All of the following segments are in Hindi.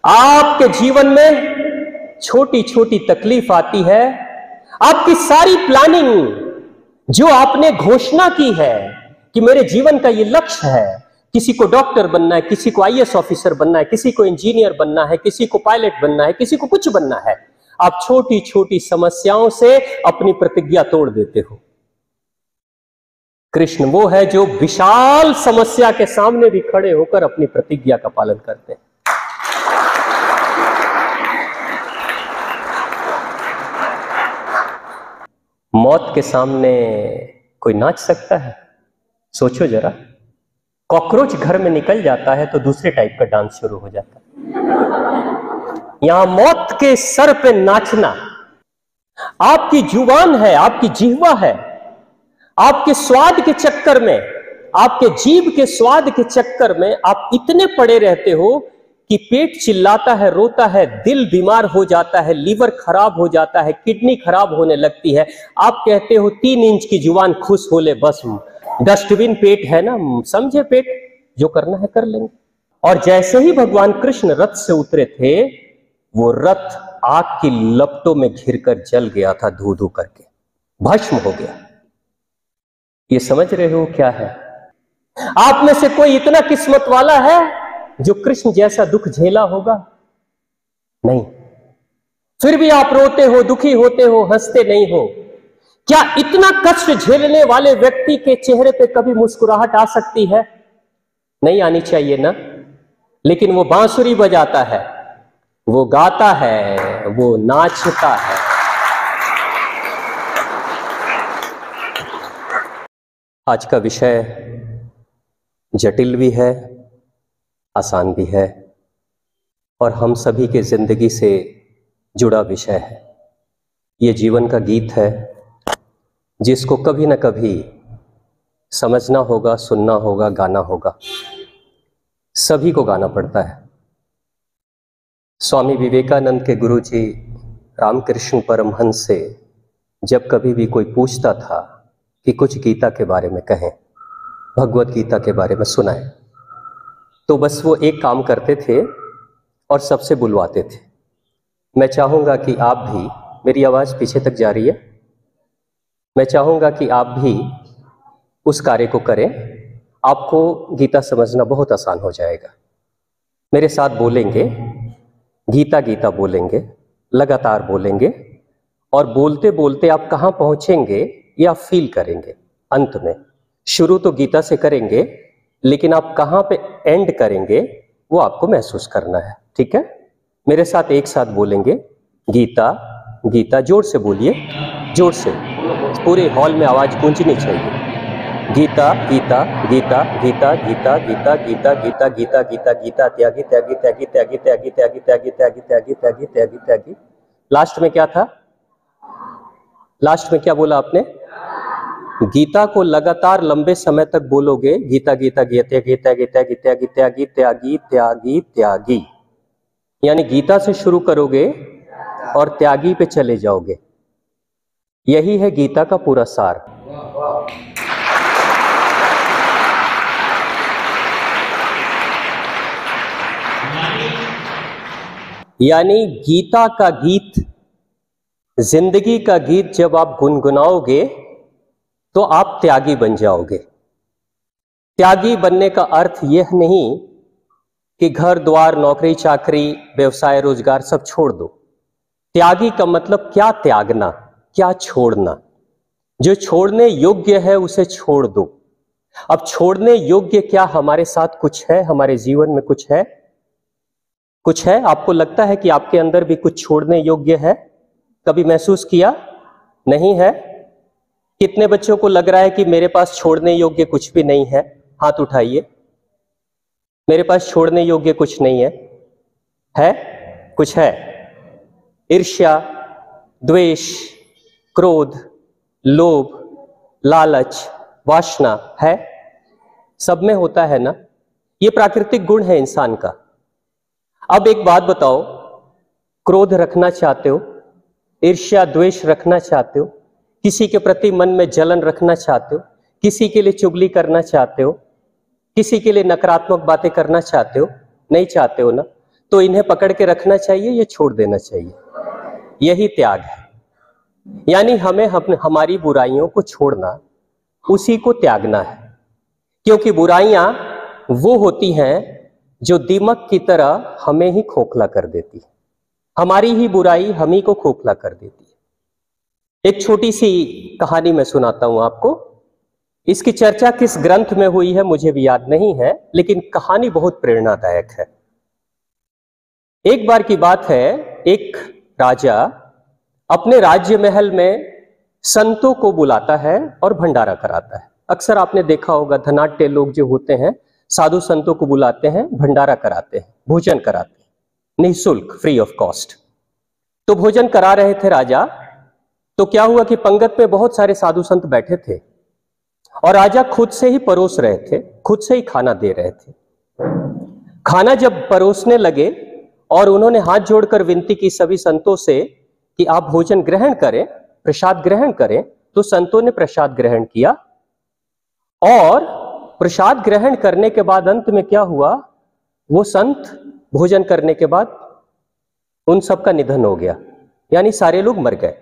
आपके जीवन में छोटी छोटी तकलीफ आती है, आपकी सारी प्लानिंग जो आपने घोषणा की है कि मेरे जीवन का ये लक्ष्य है, किसी को डॉक्टर बनना है, किसी को आईएएस ऑफिसर बनना है, किसी को इंजीनियर बनना है, किसी को पायलट बनना है, किसी को कुछ बनना है, आप छोटी छोटी समस्याओं से अपनी प्रतिज्ञा तोड़ देते हो। कृष्ण वो है जो विशाल समस्या के सामने भी खड़े होकर अपनी प्रतिज्ञा का पालन करते हैं। मौत के सामने कोई नाच सकता है? सोचो जरा, कॉकरोच घर में निकल जाता है तो दूसरे टाइप का डांस शुरू हो जाता है। यहां मौत के सर पे नाचना, आपकी जुबान है, आपकी जिह्वा है, आपके स्वाद के चक्कर में, आपके जीभ के स्वाद के चक्कर में आप इतने पड़े रहते हो कि पेट चिल्लाता है, रोता है, दिल बीमार हो जाता है, लीवर खराब हो जाता है, किडनी खराब होने लगती है। आप कहते हो 3 इंच की जुबान खुश हो ले, बस डस्टबिन पेट है ना, समझे पेट, जो करना है कर लेंगे। और जैसे ही भगवान कृष्ण रथ से उतरे थे, वो रथ आग की लपटों में घिरकर जल गया था, धू धू करके भस्म हो गया। ये समझ रहे हो क्या है? आप में से कोई इतना किस्मत वाला है जो कृष्ण जैसा दुख झेला होगा? नहीं। फिर भी आप रोते हो, दुखी होते हो, हंसते नहीं हो। क्या इतना कष्ट झेलने वाले व्यक्ति के चेहरे पे कभी मुस्कुराहट आ सकती है? नहीं आनी चाहिए ना। लेकिन वो बांसुरी बजाता है, वो गाता है, वो नाचता है। आज का विषय जटिल भी है, आसान भी है, और हम सभी के जिंदगी से जुड़ा विषय है। ये जीवन का गीत है जिसको कभी ना कभी समझना होगा, सुनना होगा, गाना होगा। सभी को गाना पड़ता है। स्वामी विवेकानंद के गुरुजी रामकृष्ण परमहंस से जब कभी भी कोई पूछता था कि कुछ गीता के बारे में कहें, भगवत गीता के बारे में सुनाएं, तो बस वो एक काम करते थे और सबसे बुलवाते थे। मैं चाहूँगा कि आप भी, मेरी आवाज़ पीछे तक जा रही है, मैं चाहूँगा कि आप भी उस कार्य को करें। आपको गीता समझना बहुत आसान हो जाएगा। मेरे साथ बोलेंगे, गीता गीता बोलेंगे, लगातार बोलेंगे, और बोलते बोलते आप कहाँ पहुँचेंगे ये आप फील करेंगे। अंत में शुरू तो गीता से करेंगे, लेकिन आप कहाँ पे एंड करेंगे वो आपको महसूस करना है। ठीक है? मेरे साथ एक साथ बोलेंगे, गीता गीता। जोर से बोलिए, जोर से, पूरे हॉल में आवाज गूंजनी चाहिए। गीता गीता गीता गीता गीता गीता गीता गीता गीता गीता गीता त्यागी त्यागी त्यागी त्यागी त्यागी त्यागी त्यागी त्यागी त्यागी त्यागी त्यागी त्यागी। लास्ट में क्या था? लास्ट में क्या बोला आपने? गीता को लगातार लंबे समय तक बोलोगे, गीता गीता गीता गीता गीता गीता त्यागी त्यागी त्यागी त्यागी, यानी गीता से शुरू करोगे और त्यागी पे चले जाओगे। यही है गीता का पूरा सार। यानी गीता का गीत, जिंदगी का गीत जब आप गुनगुनाओगे तो आप त्यागी बन जाओगे। त्यागी बनने का अर्थ यह नहीं कि घर द्वार, नौकरी चाकरी, व्यवसाय, रोजगार सब छोड़ दो। त्यागी का मतलब क्या त्यागना, क्या छोड़ना। जो छोड़ने योग्य है उसे छोड़ दो। अब छोड़ने योग्य क्या हमारे साथ कुछ है? हमारे जीवन में कुछ है? कुछ है? आपको लगता है कि आपके अंदर भी कुछ छोड़ने योग्य है? कभी महसूस किया? नहीं है? कितने बच्चों को लग रहा है कि मेरे पास छोड़ने योग्य कुछ भी नहीं है? हाथ उठाइए। मेरे पास छोड़ने योग्य कुछ नहीं है। है? कुछ है? ईर्ष्या, द्वेष, क्रोध, लोभ, लालच, वासना है? सब में होता है ना? ये प्राकृतिक गुण है इंसान का। अब एक बात बताओ, क्रोध रखना चाहते हो, ईर्ष्या द्वेष रखना चाहते हो, किसी के प्रति मन में जलन रखना चाहते हो, किसी के लिए चुगली करना चाहते हो, किसी के लिए नकारात्मक बातें करना चाहते हो? नहीं चाहते हो ना? तो इन्हें पकड़ के रखना चाहिए या छोड़ देना चाहिए? यही त्याग है। यानी हमें हमारी बुराइयों को छोड़ना, उसी को त्यागना है। क्योंकि बुराइयां वो होती हैं जो दीमक की तरह हमें ही खोखला कर देती है। हमारी ही बुराई हम ही को खोखला कर देती है। एक छोटी सी कहानी मैं सुनाता हूं आपको। इसकी चर्चा किस ग्रंथ में हुई है मुझे भी याद नहीं है, लेकिन कहानी बहुत प्रेरणादायक है। एक बार की बात है, एक राजा अपने राज्य महल में संतों को बुलाता है और भंडारा कराता है। अक्सर आपने देखा होगा, धनाढ्य लोग जो होते हैं साधु संतों को बुलाते हैं, भंडारा कराते हैं, भोजन कराते हैं निःशुल्क, फ्री ऑफ कॉस्ट। तो भोजन करा रहे थे राजा। तो क्या हुआ कि पंगत में बहुत सारे साधु संत बैठे थे और राजा खुद से ही परोस रहे थे, खुद से ही खाना दे रहे थे। खाना जब परोसने लगे और उन्होंने हाथ जोड़कर विनती की सभी संतों से कि आप भोजन ग्रहण करें, प्रसाद ग्रहण करें, तो संतों ने प्रसाद ग्रहण किया। और प्रसाद ग्रहण करने के बाद अंत में क्या हुआ, वो संत भोजन करने के बाद उन सबका निधन हो गया, यानी सारे लोग मर गए,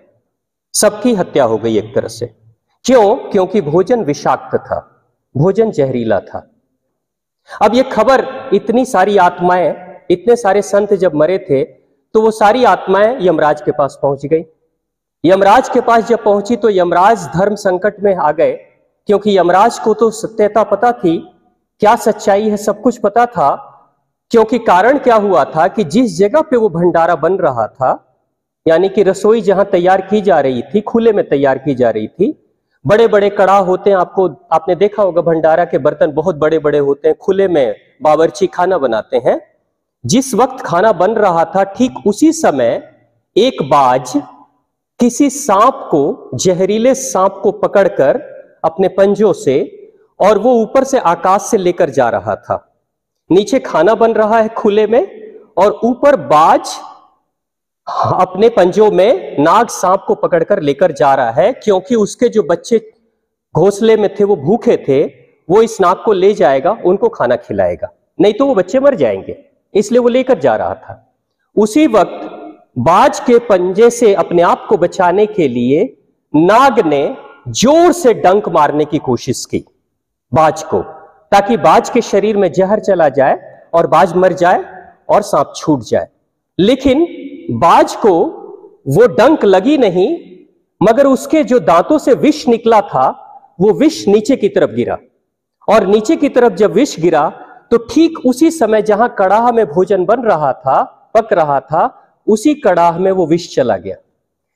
सबकी हत्या हो गई एक तरह से। क्यों? क्योंकि भोजन विषाक्त था, भोजन जहरीला था। अब ये खबर इतनी सारी आत्माएं, इतने सारे संत जब मरे थे तो वो सारी आत्माएं यमराज के पास पहुंच गई। यमराज के पास जब पहुंची तो यमराज धर्म संकट में आ गए, क्योंकि यमराज को तो सत्यता पता थी, क्या सच्चाई है सब कुछ पता था। क्योंकि कारण क्या हुआ था कि जिस जगह पे वो भंडारा बन रहा था, यानी कि रसोई जहां तैयार की जा रही थी, खुले में तैयार की जा रही थी। बड़े बड़े कड़ाह होते हैं, आपने देखा होगा भंडारा के बर्तन बहुत बड़े बड़े होते हैं, खुले में बावर्ची खाना बनाते हैं। जिस वक्त खाना बन रहा था ठीक उसी समय एक बाज किसी सांप को, जहरीले सांप को पकड़कर अपने पंजों से, और वो ऊपर से आकाश से लेकर जा रहा था। नीचे खाना बन रहा है खुले में और ऊपर बाज अपने पंजों में नाग सांप को पकड़कर लेकर जा रहा है, क्योंकि उसके जो बच्चे घोंसले में थे वो भूखे थे, वो इस नाग को ले जाएगा, उनको खाना खिलाएगा, नहीं तो वो बच्चे मर जाएंगे, इसलिए वो लेकर जा रहा था। उसी वक्त बाज के पंजे से अपने आप को बचाने के लिए नाग ने जोर से डंक मारने की कोशिश की बाज को, ताकि बाज के शरीर में जहर चला जाए और बाज मर जाए और सांप छूट जाए। लेकिन बाज को वो डंक लगी नहीं, मगर उसके जो दांतों से विष निकला था वो विष नीचे की तरफ गिरा, और नीचे की तरफ जब विष गिरा तो ठीक उसी समय जहां कड़ाह में भोजन बन रहा था, पक रहा था, उसी कड़ाह में वो विष चला गया।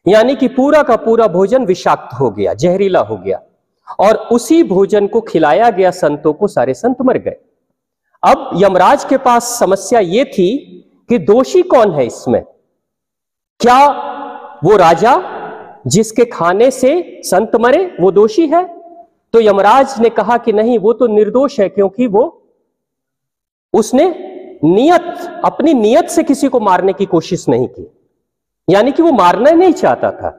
यानी कि पूरा का पूरा भोजन विषाक्त हो गया, जहरीला हो गया, और उसी भोजन को खिलाया गया संतों को, सारे संत मर गए। अब यमराज के पास समस्या ये थी कि दोषी कौन है इसमें? क्या वो राजा जिसके खाने से संत मरे वो दोषी है? तो यमराज ने कहा कि नहीं, वो तो निर्दोष है, क्योंकि उसने अपनी नियत से किसी को मारने की कोशिश नहीं की, यानी कि वो मारना नहीं चाहता था,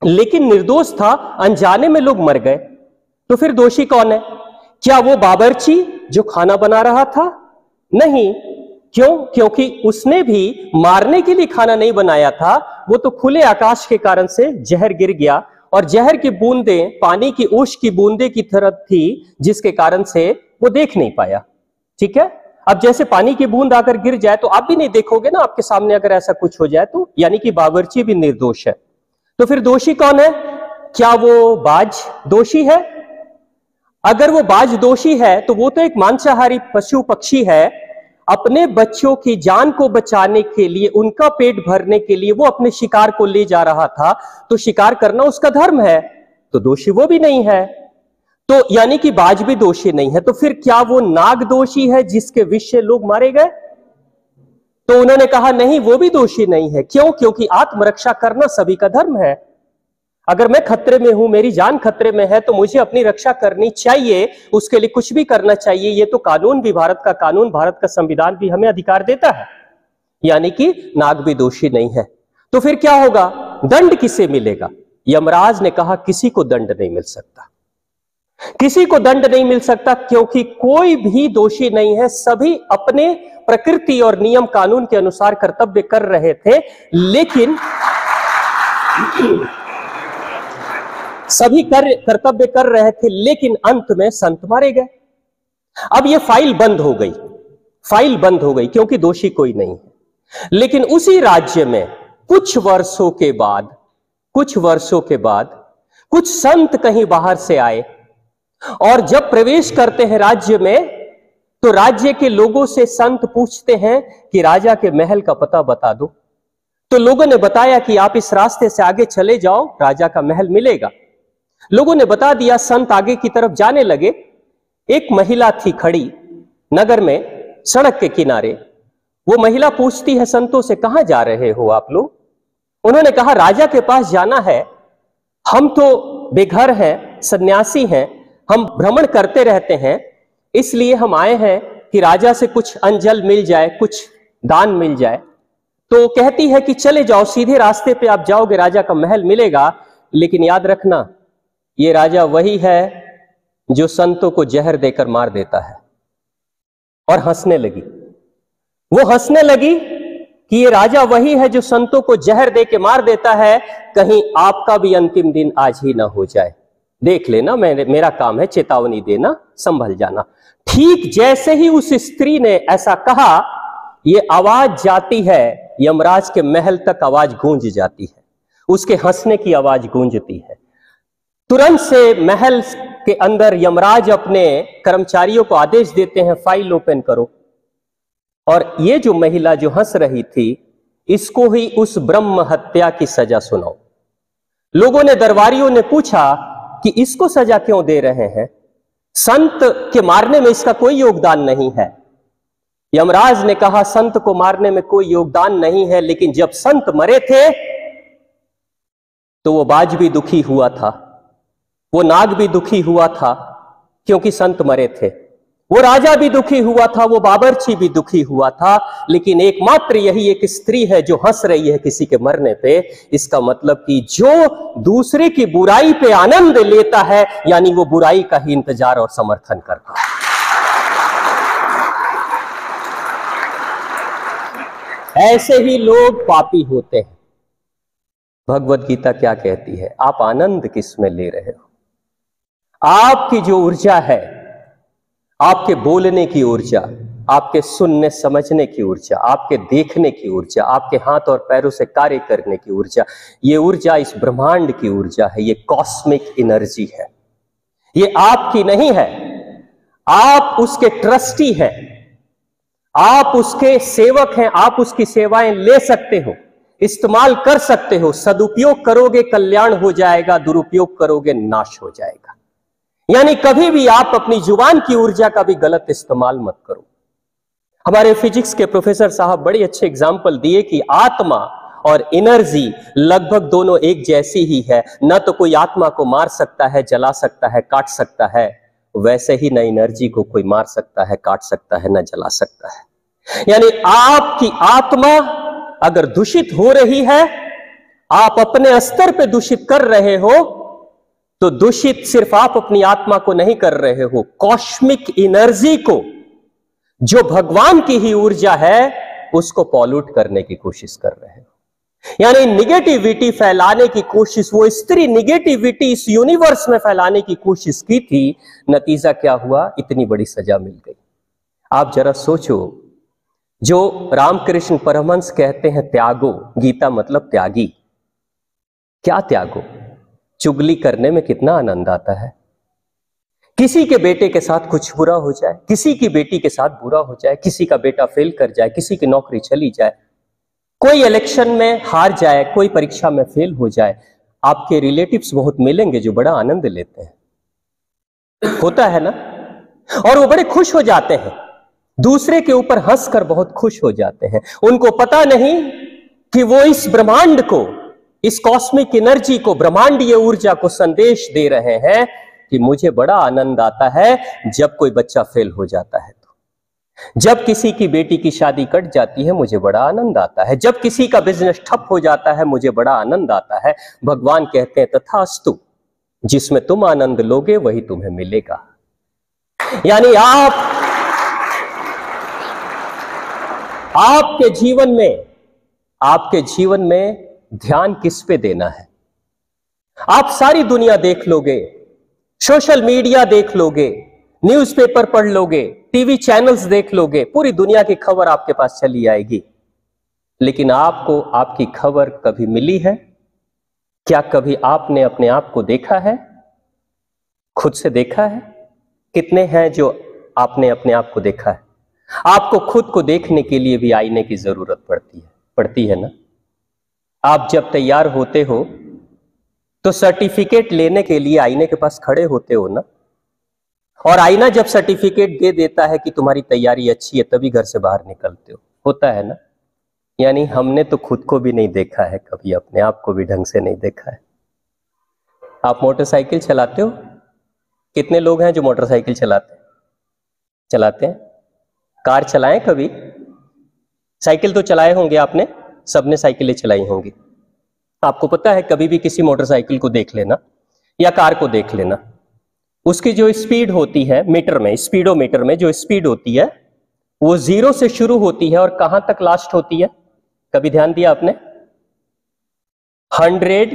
लेकिन निर्दोष था, अनजाने में लोग मर गए। तो फिर दोषी कौन है? क्या वो बावर्ची जो खाना बना रहा था? नहीं। क्यों? क्योंकि उसने भी मारने के लिए खाना नहीं बनाया था, वो तो खुले आकाश के कारण से जहर गिर गया, और जहर की बूंदें पानी की ओश की बूंदे की तरह थी, जिसके कारण से वो देख नहीं पाया। ठीक है, अब जैसे पानी की बूंद आकर गिर जाए तो आप भी नहीं देखोगे ना, आपके सामने अगर ऐसा कुछ हो जाए तो, यानी कि बावर्ची भी निर्दोष है। तो फिर दोषी कौन है? क्या वो बाज दोषी है? अगर वो बाज दोषी है तो वो तो एक मांसाहारी पशु पक्षी है, अपने बच्चों की जान को बचाने के लिए, उनका पेट भरने के लिए वो अपने शिकार को ले जा रहा था, तो शिकार करना उसका धर्म है, तो दोषी वो भी नहीं है। तो यानी कि बाज भी दोषी नहीं है। तो फिर क्या वो नाग दोषी है जिसके विष से लोग मारे गए? तो उन्होंने कहा नहीं, वो भी दोषी नहीं है। क्यों? क्योंकि आत्मरक्षा करना सभी का धर्म है। अगर मैं खतरे में हूं, मेरी जान खतरे में है, तो मुझे अपनी रक्षा करनी चाहिए, उसके लिए कुछ भी करना चाहिए। ये तो कानून भी, भारत का कानून, भारत का संविधान भी हमें अधिकार देता है। यानी कि नाग भी दोषी नहीं है। तो फिर क्या होगा? दंड किसे मिलेगा? यमराज ने कहा किसी को दंड नहीं मिल सकता। किसी को दंड नहीं मिल सकता क्योंकि कोई भी दोषी नहीं है। सभी अपने प्रकृति और नियम कानून के अनुसार कर्तव्य कर रहे थे, लेकिन सभी कर्तव्य कर रहे थे, लेकिन अंत में संत मारे गए। अब ये फाइल बंद हो गई, फाइल बंद हो गई क्योंकि दोषी कोई नहीं है। लेकिन उसी राज्य में कुछ वर्षों के बाद कुछ संत कहीं बाहर से आए और जब प्रवेश करते हैं राज्य में, तो राज्य के लोगों से संत पूछते हैं कि राजा के महल का पता बता दो। तो लोगों ने बताया कि आप इस रास्ते से आगे चले जाओ, राजा का महल मिलेगा। लोगों ने बता दिया, संत आगे की तरफ जाने लगे। एक महिला थी खड़ी नगर में, सड़क के किनारे। वो महिला पूछती है संतों से, कहां जा रहे हो आप लोग? उन्होंने कहा, राजा के पास जाना है। हम तो बेघर हैं, सन्यासी हैं, हम भ्रमण करते रहते हैं, इसलिए हम आए हैं कि राजा से कुछ अंजल मिल जाए, कुछ दान मिल जाए। तो कहती है कि चले जाओ, सीधे रास्ते पे आप जाओगे, राजा का महल मिलेगा। लेकिन याद रखना, ये राजा वही है जो संतों को जहर देकर मार देता है। और हंसने लगी। वो हंसने लगी कि ये राजा वही है जो संतों को जहर दे के मार देता है, कहीं आपका भी अंतिम दिन आज ही ना हो जाए। देख लेना, मेरा काम है चेतावनी देना, संभल जाना। ठीक जैसे ही उस स्त्री ने ऐसा कहा, ये आवाज जाती है यमराज के महल तक, आवाज गूंज जाती है, उसके हंसने की आवाज गूंजती है। तुरंत से महल के अंदर यमराज अपने कर्मचारियों को आदेश देते हैं, फाइल ओपन करो। और ये जो महिला जो हंस रही थी, इसको ही उस ब्रह्म हत्या की सजा सुनाओ। लोगों ने, दरबारियों ने पूछा कि इसको सजा क्यों दे रहे हैं? संत के मारने में इसका कोई योगदान नहीं है। यमराज ने कहा, संत को मारने में कोई योगदान नहीं है, लेकिन जब संत मरे थे तो वो बाज भी दुखी हुआ था, वो नाग भी दुखी हुआ था क्योंकि संत मरे थे, वो राजा भी दुखी हुआ था, वो बाबरची भी दुखी हुआ था। लेकिन एकमात्र यही एक स्त्री है जो हंस रही है किसी के मरने पे। इसका मतलब कि जो दूसरे की बुराई पे आनंद लेता है, यानी वो बुराई का ही इंतजार और समर्थन करता है। ऐसे ही लोग पापी होते हैं। भगवत गीता क्या कहती है? आप आनंद किस में ले रहे हो? आपकी जो ऊर्जा है, आपके बोलने की ऊर्जा, आपके सुनने समझने की ऊर्जा, आपके देखने की ऊर्जा, आपके हाथ और पैरों से कार्य करने की ऊर्जा, ये ऊर्जा इस ब्रह्मांड की ऊर्जा है, ये कॉस्मिक एनर्जी है, ये आपकी नहीं है। आप उसके ट्रस्टी हैं, आप उसके सेवक हैं, आप उसकी सेवाएं ले सकते हो, इस्तेमाल कर सकते हो। सदुपयोग करोगे कल्याण हो जाएगा, दुरुपयोग करोगे नाश हो जाएगा। यानी कभी भी आप अपनी जुबान की ऊर्जा का भी गलत इस्तेमाल मत करो। हमारे फिजिक्स के प्रोफेसर साहब बड़ी अच्छे एग्जाम्पल दिए कि आत्मा और एनर्जी लगभग दोनों एक जैसी ही है। न तो कोई आत्मा को मार सकता है, जला सकता है, काट सकता है, वैसे ही न एनर्जी को कोई मार सकता है, काट सकता है, न जला सकता है। यानी आपकी आत्मा अगर दूषित हो रही है, आप अपने स्तर पे दूषित कर रहे हो, तो दूषित सिर्फ आप अपनी आत्मा को नहीं कर रहे हो, कॉस्मिक एनर्जी को, जो भगवान की ही ऊर्जा है, उसको पॉल्यूट करने की कोशिश कर रहे हो। यानी निगेटिविटी फैलाने की कोशिश, वो स्त्री निगेटिविटी इस यूनिवर्स में फैलाने की कोशिश की थी। नतीजा क्या हुआ? इतनी बड़ी सजा मिल गई। आप जरा सोचो, जो रामकृष्ण परमहंस कहते हैं त्यागो, गीता मतलब त्यागी, क्या त्यागो? चुगली करने में कितना आनंद आता है। किसी के बेटे के साथ कुछ बुरा हो जाए, किसी की बेटी के साथ बुरा हो जाए, किसी का बेटा फेल कर जाए, किसी की नौकरी चली जाए, कोई इलेक्शन में हार जाए, कोई परीक्षा में फेल हो जाए, आपके रिलेटिव्स बहुत मिलेंगे जो बड़ा आनंद लेते हैं, होता है ना? और वो बड़े खुश हो जाते हैं, दूसरे के ऊपर हंसकर बहुत खुश हो जाते हैं। उनको पता नहीं कि वो इस ब्रह्मांड को, इस कॉस्मिक एनर्जी को, ब्रह्मांडीय ऊर्जा को संदेश दे रहे हैं कि मुझे बड़ा आनंद आता है जब कोई बच्चा फेल हो जाता है, तो जब किसी की बेटी की शादी कट जाती है मुझे बड़ा आनंद आता है, जब किसी का बिजनेस ठप हो जाता है मुझे बड़ा आनंद आता है। भगवान कहते हैं तथास्तु, जिसमें तुम आनंद लोगे वही तुम्हें मिलेगा। यानी आपके जीवन में ध्यान किस पे देना है? आप सारी दुनिया देख लोगे, सोशल मीडिया देख लोगे, न्यूज़पेपर पढ़ लोगे, टीवी चैनल्स देख लोगे, पूरी दुनिया की खबर आपके पास चली आएगी, लेकिन आपको आपकी खबर कभी मिली है? क्या कभी आपने अपने आप को देखा है? खुद से देखा है? कितने हैं जो आपने अपने आप को देखा है? आपको खुद को देखने के लिए भी आईने की जरूरत पड़ती है ना। आप जब तैयार होते हो तो सर्टिफिकेट लेने के लिए आईने के पास खड़े होते हो ना, और आईना जब सर्टिफिकेट दे देता है कि तुम्हारी तैयारी अच्छी है, तभी घर से बाहर निकलते हो, होता है ना। यानी हमने तो खुद को भी नहीं देखा है, कभी अपने आप को भी ढंग से नहीं देखा है। आप मोटरसाइकिल चलाते हो? कितने लोग हैं जो मोटरसाइकिल चलाते हैं? कार चलाएं कभी? साइकिल तो चलाए होंगे आपने, सबने साइकिलें चलाई होंगी। आपको पता है, कभी भी किसी मोटरसाइकिल को देख लेना या कार को देख लेना, उसकी जो स्पीड होती है मीटर में, स्पीडोमीटर में जो स्पीड होती है वो 0 से शुरू होती है और कहां तक लास्ट होती है? कभी ध्यान दिया आपने? 100,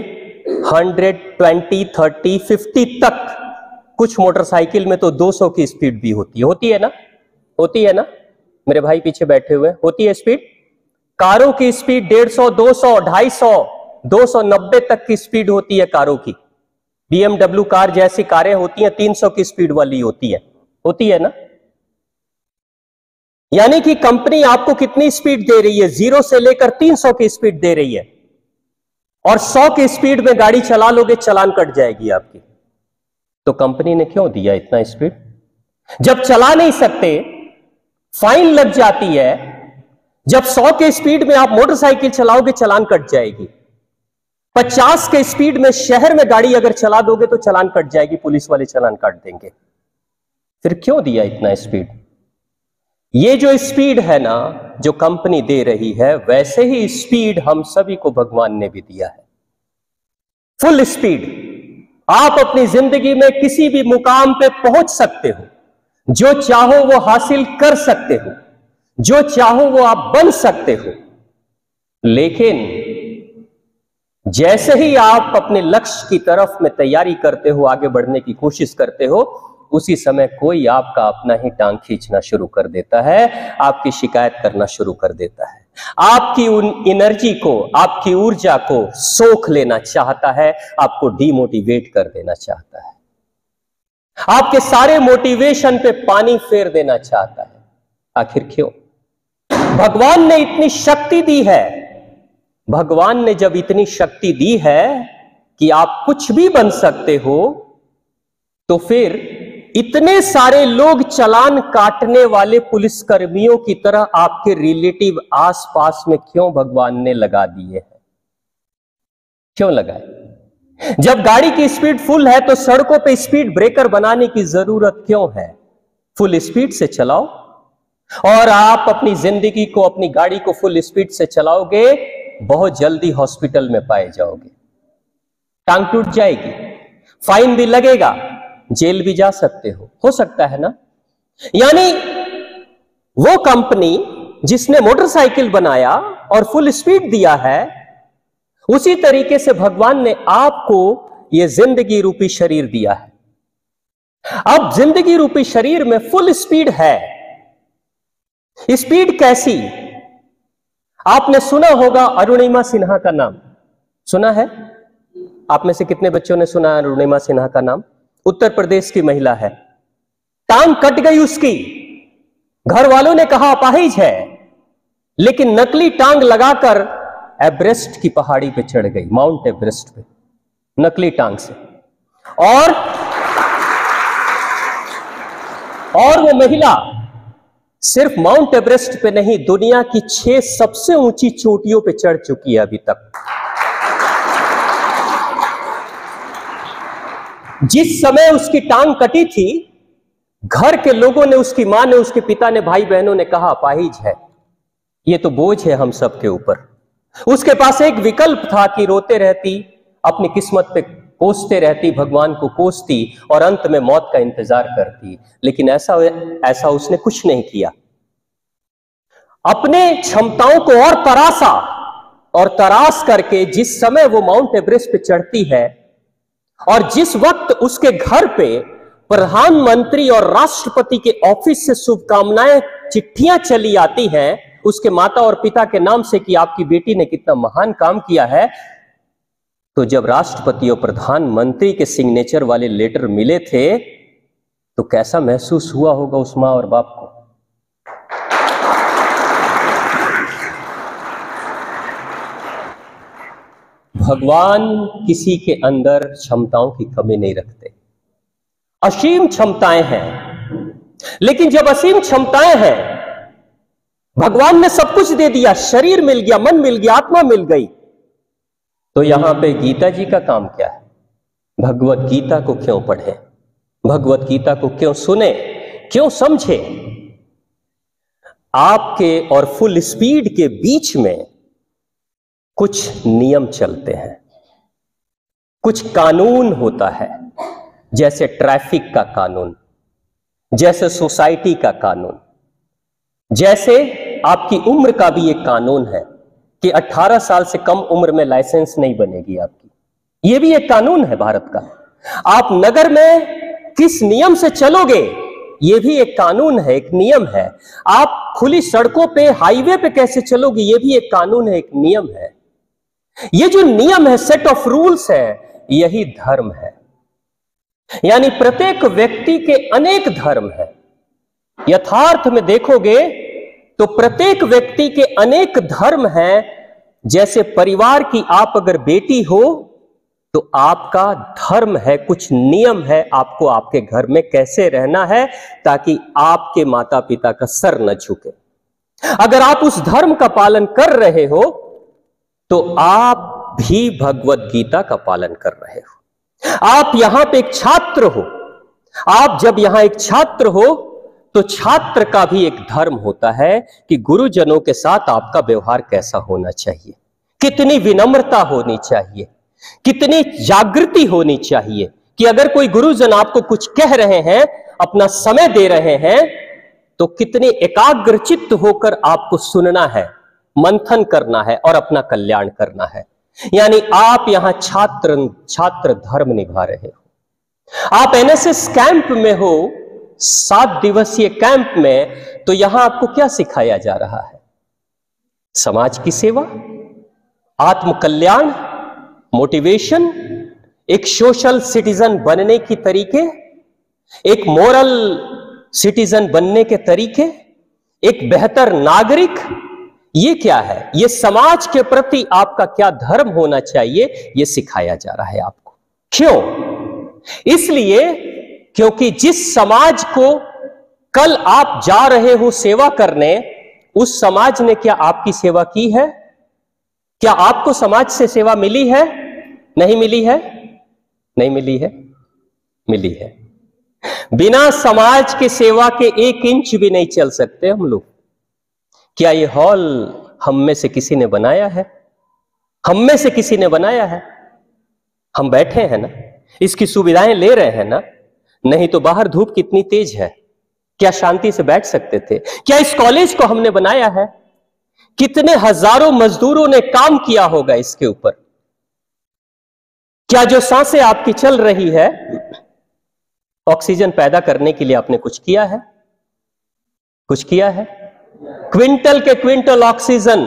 120, 30, 50 तक। कुछ मोटरसाइकिल में तो 200 की स्पीड भी होती है ना। मेरे भाई पीछे बैठे हुए, होती है स्पीड। कारों की स्पीड 150, 200, 250, 290 तक की स्पीड होती है कारों की। BMW कार जैसी कारें होती हैं 300 की स्पीड वाली होती है ना। यानी कि कंपनी आपको कितनी स्पीड दे रही है? 0 से लेकर 300 की स्पीड दे रही है, और 100 की स्पीड में गाड़ी चला लोगे, चालान कट जाएगी आपकी। तो कंपनी ने क्यों दिया इतना स्पीड? जब चला नहीं सकते, फाइन लग जाती है। जब 100 के स्पीड में आप मोटरसाइकिल चलाओगे, चालान कट जाएगी। 50 के स्पीड में शहर में गाड़ी अगर चला दोगे तो चालान कट जाएगी, पुलिस वाले चालान काट देंगे। फिर क्यों दिया इतना स्पीड? ये जो स्पीड है ना, जो कंपनी दे रही है, वैसे ही स्पीड हम सभी को भगवान ने भी दिया है। Full speed. आप अपनी जिंदगी में किसी भी मुकाम पे पहुंच सकते हो, जो चाहो वो हासिल कर सकते हो, जो चाहो वो आप बन सकते हो। लेकिन जैसे ही आप अपने लक्ष्य की तरफ में तैयारी करते हो, आगे बढ़ने की कोशिश करते हो, उसी समय कोई आपका अपना ही टांग खींचना शुरू कर देता है, आपकी शिकायत करना शुरू कर देता है, आपकी उन एनर्जी को, आपकी ऊर्जा को सोख लेना चाहता है, आपको डीमोटिवेट कर देना चाहता है, आपके सारे मोटिवेशन पे पानी फेर देना चाहता है। आखिर क्यों? भगवान ने इतनी शक्ति दी है। भगवान ने जब इतनी शक्ति दी है कि आप कुछ भी बन सकते हो, तो फिर इतने सारे लोग चालान काटने वाले पुलिसकर्मियों की तरह आपके रिलेटिव आसपास में क्यों भगवान ने लगा दिए हैं? क्यों लगाए? जब गाड़ी की स्पीड फुल है तो सड़कों पे स्पीड ब्रेकर बनाने की जरूरत क्यों है? फुल स्पीड से चलाओ, और आप अपनी जिंदगी को, अपनी गाड़ी को फुल स्पीड से चलाओगे, बहुत जल्दी हॉस्पिटल में पाए जाओगे। टांग टूट जाएगी, फाइन भी लगेगा, जेल भी जा सकते हो सकता है ना। यानी वो कंपनी जिसने मोटरसाइकिल बनाया और फुल स्पीड दिया है, उसी तरीके से भगवान ने आपको यह जिंदगी रूपी शरीर दिया है। अब जिंदगी रूपी शरीर में फुल स्पीड है। स्पीड कैसी? आपने सुना होगा अरुणिमा सिन्हा का नाम, सुना है? आप में से कितने बच्चों ने सुना अरुणिमा सिन्हा का नाम? उत्तर प्रदेश की महिला है। टांग कट गई उसकी, घर वालों ने कहा अपाहिज है, लेकिन नकली टांग लगाकर एवरेस्ट की पहाड़ी पे चढ़ गई, माउंट एवरेस्ट पे, नकली टांग से। और वो महिला सिर्फ माउंट एवरेस्ट पे नहीं, दुनिया की 6 सबसे ऊंची चोटियों पे चढ़ चुकी है अभी तक। जिस समय उसकी टांग कटी थी, घर के लोगों ने, उसकी मां ने, उसके पिता ने, भाई बहनों ने कहा अपाहिज है, ये तो बोझ है हम सब के ऊपर। उसके पास एक विकल्प था कि रोते रहती, अपनी किस्मत पे कोसते रहती, भगवान को कोसती और अंत में मौत का इंतजार करती। लेकिन ऐसा उसने कुछ नहीं किया। अपने क्षमताओं को और तराश करके जिस समय वो माउंट एवरेस्ट पे चढ़ती है और जिस वक्त उसके घर पे प्रधानमंत्री और राष्ट्रपति के ऑफिस से शुभकामनाएं, चिट्ठियां चली आती हैं उसके माता और पिता के नाम से कि आपकी बेटी ने कितना महान काम किया है, तो जब राष्ट्रपति और प्रधानमंत्री के सिग्नेचर वाले लेटर मिले थे तो कैसा महसूस हुआ होगा उस मां और बाप को। भगवान किसी के अंदर क्षमताओं की कमी नहीं रखते। असीम क्षमताएं हैं, लेकिन जब असीम क्षमताएं हैं, भगवान ने सब कुछ दे दिया, शरीर मिल गया, मन मिल गया, आत्मा मिल गई, तो यहां पे गीता जी का काम क्या है? भगवत गीता को क्यों पढ़े, भगवत गीता को क्यों सुने, क्यों समझे? आपके और फुल स्पीड के बीच में कुछ नियम चलते हैं, कुछ कानून होता है, जैसे ट्रैफिक का कानून, जैसे सोसाइटी का कानून, जैसे आपकी उम्र का भी एक कानून है कि 18 साल से कम उम्र में लाइसेंस नहीं बनेगी आपकी। यह भी एक कानून है भारत का। आप नगर में किस नियम से चलोगे, यह भी एक कानून है, एक नियम है। आप खुली सड़कों पे, हाईवे पे कैसे चलोगे, यह भी एक कानून है, एक नियम है। ये जो नियम है, सेट ऑफ रूल्स है, यही धर्म है। यानी प्रत्येक व्यक्ति के अनेक धर्म है। यथार्थ में देखोगे तो प्रत्येक व्यक्ति के अनेक धर्म हैं। जैसे परिवार की आप अगर बेटी हो तो आपका धर्म है, कुछ नियम है आपको आपके घर में कैसे रहना है ताकि आपके माता पिता का सर न झुके। अगर आप उस धर्म का पालन कर रहे हो तो आप भी भगवत गीता का पालन कर रहे हो। आप यहां पे एक छात्र हो। आप जब यहां एक छात्र हो तो छात्र का भी एक धर्म होता है कि गुरुजनों के साथ आपका व्यवहार कैसा होना चाहिए, कितनी विनम्रता होनी चाहिए, कितनी जागृति होनी चाहिए कि अगर कोई गुरुजन आपको कुछ कह रहे हैं, अपना समय दे रहे हैं, तो कितने एकाग्रचित्त होकर आपको सुनना है, मंथन करना है और अपना कल्याण करना है। यानी आप यहां छात्र धर्म निभा रहे हो। आप एनएसएस कैंप में हो, 7 दिवसीय कैंप में, तो यहां आपको क्या सिखाया जा रहा है? समाज की सेवा, आत्म कल्याण, मोटिवेशन, एक सोशल सिटीजन बनने की तरीके, एक मोरल सिटीजन बनने के तरीके, एक बेहतर नागरिक। ये क्या है? ये समाज के प्रति आपका क्या धर्म होना चाहिए, ये सिखाया जा रहा है आपको। क्यों? इसलिए क्योंकि जिस समाज को कल आप जा रहे हो सेवा करने, उस समाज ने क्या आपकी सेवा की है? क्या आपको समाज से सेवा मिली है? नहीं मिली है? नहीं मिली है? मिली है। बिना समाज के सेवा के 1 इंच भी नहीं चल सकते हम लोग। क्या ये हॉल हम में से किसी ने बनाया है? हम में से किसी ने बनाया है? हम बैठे हैं ना, इसकी सुविधाएं ले रहे हैं ना। नहीं तो बाहर धूप कितनी तेज है, क्या शांति से बैठ सकते थे? क्या इस कॉलेज को हमने बनाया है? कितने हजारों मजदूरों ने काम किया होगा इसके ऊपर। क्या जो सांसें आपकी चल रही है, ऑक्सीजन पैदा करने के लिए आपने कुछ किया है? कुछ किया है? क्विंटल के क्विंटल ऑक्सीजन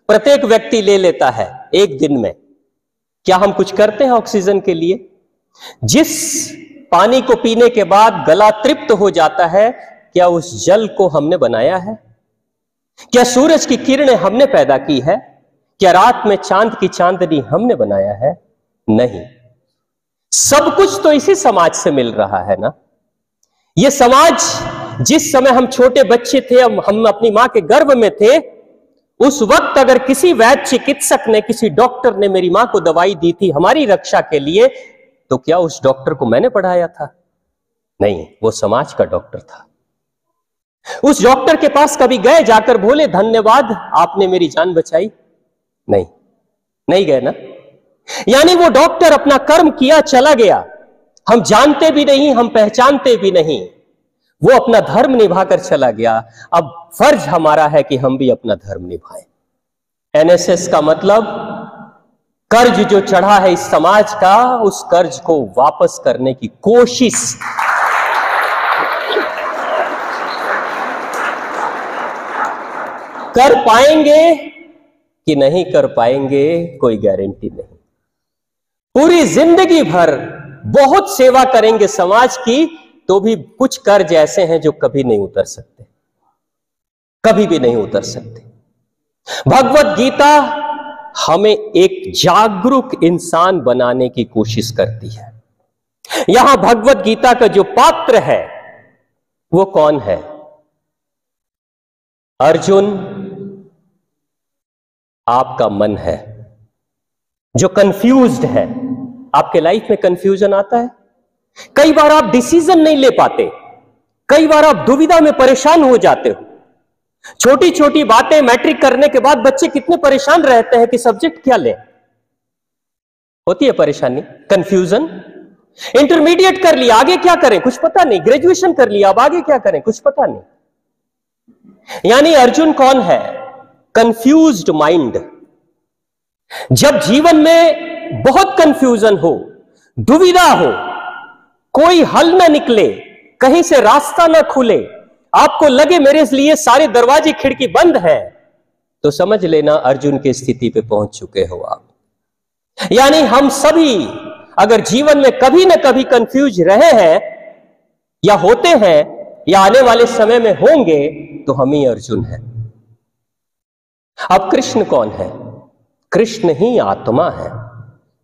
प्रत्येक व्यक्ति ले लेता है एक दिन में। क्या हम कुछ करते हैं ऑक्सीजन के लिए? जिस पानी को पीने के बाद गला तृप्त हो जाता है, क्या उस जल को हमने बनाया है? क्या सूरज की किरणें हमने पैदा की है? क्या रात में चांद की चांदनी हमने बनाया है? नहीं। सब कुछ तो इसी समाज से मिल रहा है ना। यह समाज, जिस समय हम छोटे बच्चे थे, हम अपनी मां के गर्भ में थे, उस वक्त अगर किसी वैद्य चिकित्सक ने, किसी डॉक्टर ने मेरी मां को दवाई दी थी हमारी रक्षा के लिए, तो क्या उस डॉक्टर को मैंने पढ़ाया था? नहीं, वो समाज का डॉक्टर था। उस डॉक्टर के पास कभी गए, जाकर बोले धन्यवाद आपने मेरी जान बचाई? नहीं, नहीं गए ना। यानी वो डॉक्टर अपना कर्म किया चला गया, हम जानते भी नहीं, हम पहचानते भी नहीं, वो अपना धर्म निभाकर चला गया। अब फर्ज हमारा है कि हम भी अपना धर्म निभाएं। एनएसएस का मतलब कर्ज जो चढ़ा है इस समाज का, उस कर्ज को वापस करने की कोशिश। कर पाएंगे कि नहीं कर पाएंगे कोई गारंटी नहीं। पूरी जिंदगी भर बहुत सेवा करेंगे समाज की, तो भी कुछ कर्ज ऐसे हैं जो कभी नहीं उतर सकते, कभी भी नहीं उतर सकते। भगवत गीता हमें एक जागरूक इंसान बनाने की कोशिश करती है। यहां भगवत गीता का जो पात्र है वो कौन है? अर्जुन आपका मन है जो कंफ्यूज्ड है। आपके लाइफ में कंफ्यूजन आता है, कई बार आप डिसीजन नहीं ले पाते, कई बार आप दुविधा में परेशान हो जाते हो। छोटी छोटी बातें, मैट्रिक करने के बाद बच्चे कितने परेशान रहते हैं कि सब्जेक्ट क्या लें। होती है परेशानी, कंफ्यूजन। इंटरमीडिएट कर लिया, आगे क्या करें कुछ पता नहीं। ग्रेजुएशन कर लिया, अब आगे क्या करें कुछ पता नहीं। यानी अर्जुन कौन है? Confused mind. जब जीवन में बहुत कंफ्यूजन हो, दुविधा हो, कोई हल ना निकले, कहीं से रास्ता ना खुले, आपको लगे मेरे लिए सारे दरवाजे खिड़की बंद है, तो समझ लेना अर्जुन की स्थिति पे पहुंच चुके हो आप। यानी हम सभी अगर जीवन में कभी ना कभी कंफ्यूज रहे हैं या होते हैं या आने वाले समय में होंगे, तो हम ही अर्जुन हैं। अब कृष्ण कौन है? कृष्ण ही आत्मा है,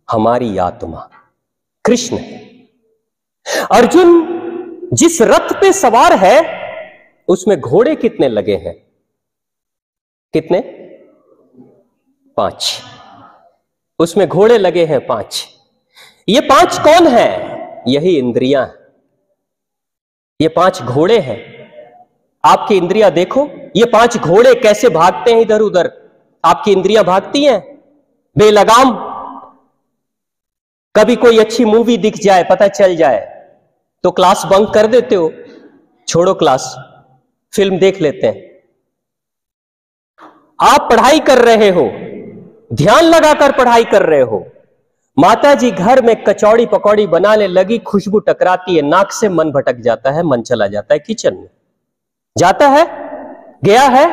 हमारी आत्मा कृष्ण है। अर्जुन जिस रथ पे सवार है उसमें घोड़े कितने लगे हैं? कितने? 5। उसमें घोड़े लगे हैं 5। ये 5 कौन है? यही इंद्रियां हैं। ये 5 घोड़े हैं। आपकी इंद्रियां देखो, ये 5 घोड़े कैसे भागते हैं इधर उधर। आपकी इंद्रियां भागती हैं बेलगाम। कभी कोई अच्छी मूवी दिख जाए, पता चल जाए, तो क्लास बंक कर देते हो, छोड़ो क्लास, फिल्म देख लेते हैं। आप पढ़ाई कर रहे हो, ध्यान लगाकर पढ़ाई कर रहे हो, माता जी घर में कचौड़ी पकौड़ी बनाने लगी, खुशबू टकराती है, नाक से मन भटक जाता है, मन चला जाता है किचन में। जाता है, गया है।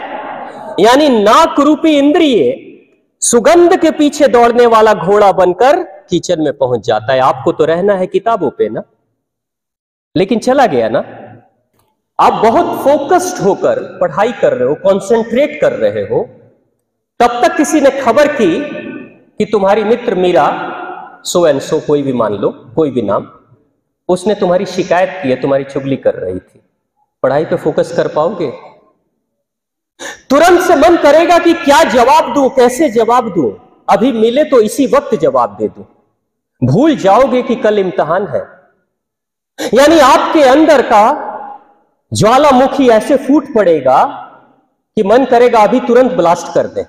यानी नाक रूपी इंद्रिय सुगंध के पीछे दौड़ने वाला घोड़ा बनकर किचन में पहुंच जाता है। आपको तो रहना है किताबों पे ना, लेकिन चला गया ना। आप बहुत फोकस्ड होकर पढ़ाई कर रहे हो, कंसंट्रेट कर रहे हो, तब तक किसी ने खबर की कि तुम्हारी मित्र मीरा, सो एंड सो, कोई भी मान लो, कोई भी नाम, उसने तुम्हारी शिकायत की है, तुम्हारी चुगली कर रही थी। पढ़ाई पे फोकस कर पाओगे? तुरंत से मन करेगा कि क्या जवाब दूं, कैसे जवाब दूं, अभी मिले तो इसी वक्त जवाब दे दूं। भूल जाओगे कि कल इम्तिहान है। यानी आपके अंदर का ज्वालामुखी ऐसे फूट पड़ेगा कि मन करेगा अभी तुरंत ब्लास्ट कर दे।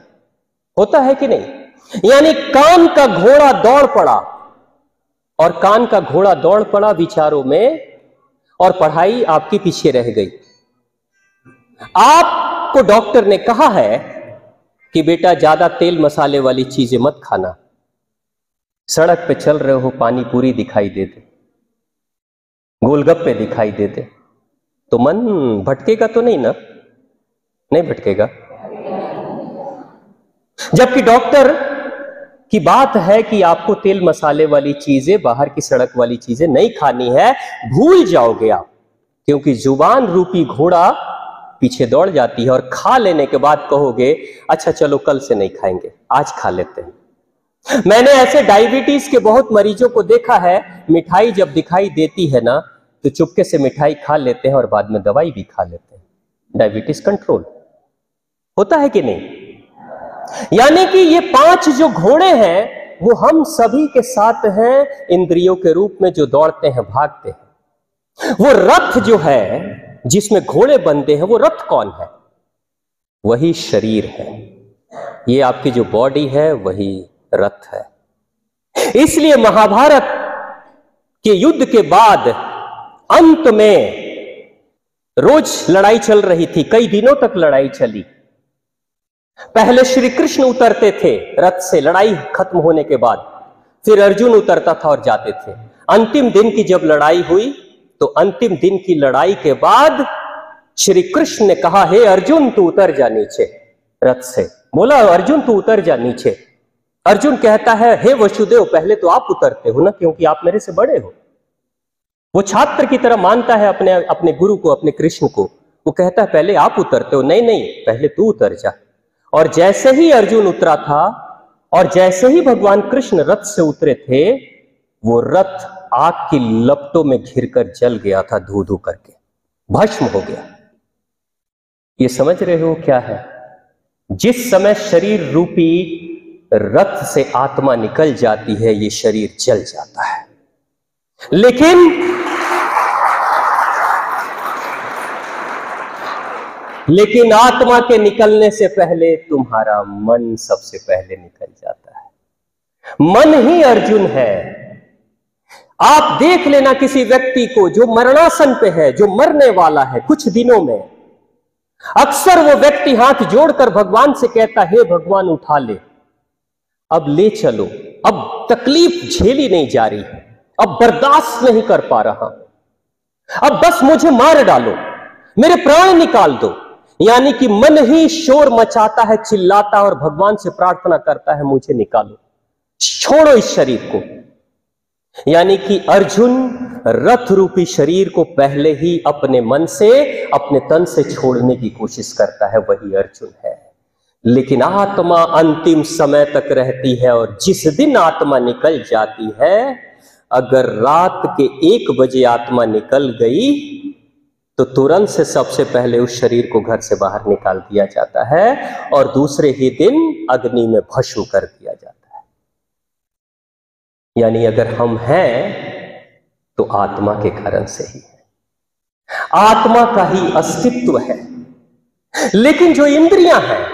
होता है कि नहीं? यानी कान का घोड़ा दौड़ पड़ा, और कान का घोड़ा दौड़ पड़ा विचारों में, और पढ़ाई आपकी पीछे रह गई। आपको डॉक्टर ने कहा है कि बेटा ज्यादा तेल मसाले वाली चीजें मत खाना। सड़क पे चल रहे हो, पानी पूरी दिखाई देते, गोलगप्पे दिखाई देते, तो मन भटकेगा तो नहीं ना? नहीं भटकेगा। जबकि डॉक्टर की बात है कि आपको तेल मसाले वाली चीजें, बाहर की सड़क वाली चीजें नहीं खानी है। भूल जाओगे आप, क्योंकि जुबान रूपी घोड़ा पीछे दौड़ जाती है, और खा लेने के बाद कहोगे अच्छा चलो कल से नहीं खाएंगे, आज खा लेते हैं। मैंने ऐसे डायबिटीज के बहुत मरीजों को देखा है, मिठाई जब दिखाई देती है ना, तो चुपके से मिठाई खा लेते हैं और बाद में दवाई भी खा लेते हैं। डायबिटीज कंट्रोल होता है कि नहीं? यानी कि ये 5 जो घोड़े हैं वो हम सभी के साथ हैं, इंद्रियों के रूप में जो दौड़ते हैं, भागते हैं। वो रथ जो है जिसमें घोड़े बनते हैं, वो रथ कौन है? वही शरीर है। ये आपकी जो बॉडी है वही रथ है। इसलिए महाभारत के युद्ध के बाद अंत में रोज लड़ाई चल रही थी, कई दिनों तक लड़ाई चली। पहले श्री कृष्ण उतरते थे रथ से लड़ाई खत्म होने के बाद, फिर अर्जुन उतरता था और जाते थे। अंतिम दिन की जब लड़ाई हुई तो अंतिम दिन की लड़ाई के बाद श्री कृष्ण ने कहा, हे अर्जुन तू उतर जा नीचे रथ से। बोला अर्जुन तू उतर जा नीचे। अर्जुन कहता है, हे वसुदेव पहले तो आप उतरते हो ना, क्योंकि आप मेरे से बड़े हो। वो छात्र की तरह मानता है अपने गुरु को, अपने कृष्ण को। वो कहता है पहले आप उतरते हो। नहीं नहीं, पहले तू उतर जा। और जैसे ही अर्जुन उतरा था और जैसे ही भगवान कृष्ण रथ से उतरे थे, वो रथ आग की लपटों में घिरकर जल गया था, धू धू करके भस्म हो गया। ये समझ रहे हो क्या है? जिस समय शरीर रूपी रथ से आत्मा निकल जाती है, ये शरीर जल जाता है। लेकिन आत्मा के निकलने से पहले तुम्हारा मन सबसे पहले निकल जाता है। मन ही अर्जुन है। आप देख लेना किसी व्यक्ति को जो मरणासन पे है, जो मरने वाला है कुछ दिनों में, अक्सर वो व्यक्ति हाथ जोड़कर भगवान से कहता है, भगवान उठा ले, अब ले चलो, अब तकलीफ झेली नहीं जा रही है, अब बर्दाश्त नहीं कर पा रहा, अब बस मुझे मार डालो, मेरे प्राण निकाल दो। यानी कि मन ही शोर मचाता है, चिल्लाता और भगवान से प्रार्थना करता है, मुझे निकालो, छोड़ो इस शरीर को। यानी कि अर्जुन रथ रूपी शरीर को पहले ही अपने मन से, अपने तन से छोड़ने की कोशिश करता है, वही अर्जुन है। लेकिन आत्मा अंतिम समय तक रहती है, और जिस दिन आत्मा निकल जाती है, अगर रात के 1 बजे आत्मा निकल गई तो तुरंत से सबसे पहले उस शरीर को घर से बाहर निकाल दिया जाता है और दूसरे ही दिन अग्नि में भस्म कर दिया जाता है। यानी अगर हम हैं तो आत्मा के कारण से ही है, आत्मा का ही अस्तित्व है। लेकिन जो इंद्रियां हैं,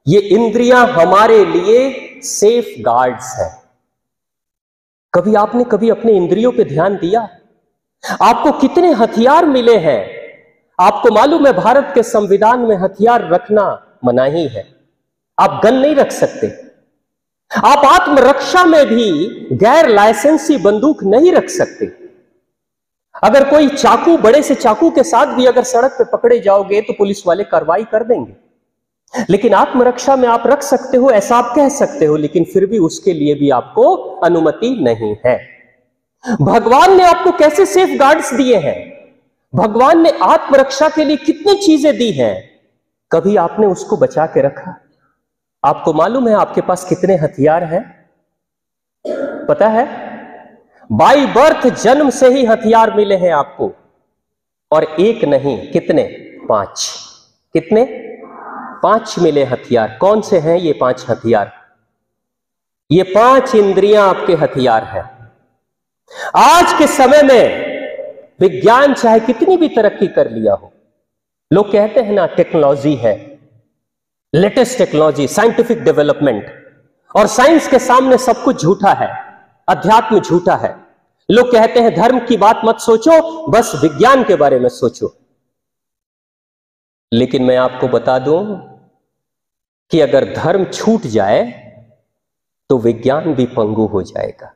ये इंद्रियां हमारे लिए सेफ गार्ड्स हैं। कभी आपने अपने इंद्रियों पे ध्यान दिया? आपको कितने हथियार मिले हैं? आपको मालूम है भारत के संविधान में हथियार रखना मनाही है, आप गन नहीं रख सकते। आप आत्मरक्षा में भी गैर लाइसेंसी बंदूक नहीं रख सकते। अगर कोई चाकू, बड़े से चाकू के साथ भी अगर सड़क पे पकड़े जाओगे तो पुलिस वाले कार्रवाई कर देंगे। लेकिन आत्मरक्षा में आप रख सकते हो, ऐसा आप कह सकते हो, लेकिन फिर भी उसके लिए भी आपको अनुमति नहीं है। भगवान ने आपको कैसे सेफ गार्ड्स दिए हैं? भगवान ने आत्मरक्षा के लिए कितनी चीजें दी हैं, कभी आपने उसको बचा के रखा? आपको मालूम है आपके पास कितने हथियार हैं? पता है? बाय बर्थ, जन्म से ही हथियार मिले हैं आपको, और एक नहीं, कितने? 5। कितने? 5 मिले हथियार। कौन से हैं ये 5 हथियार? ये 5 इंद्रियां आपके हथियार हैं। आज के समय में विज्ञान चाहे कितनी भी तरक्की कर लिया हो, लोग कहते हैं ना टेक्नोलॉजी है, लेटेस्ट टेक्नोलॉजी, साइंटिफिक डेवलपमेंट, और साइंस के सामने सब कुछ झूठा है, अध्यात्म झूठा है। लोग कहते हैं धर्म की बात मत सोचो, बस विज्ञान के बारे में सोचो। लेकिन मैं आपको बता दूं कि अगर धर्म छूट जाए तो विज्ञान भी पंगु हो जाएगा,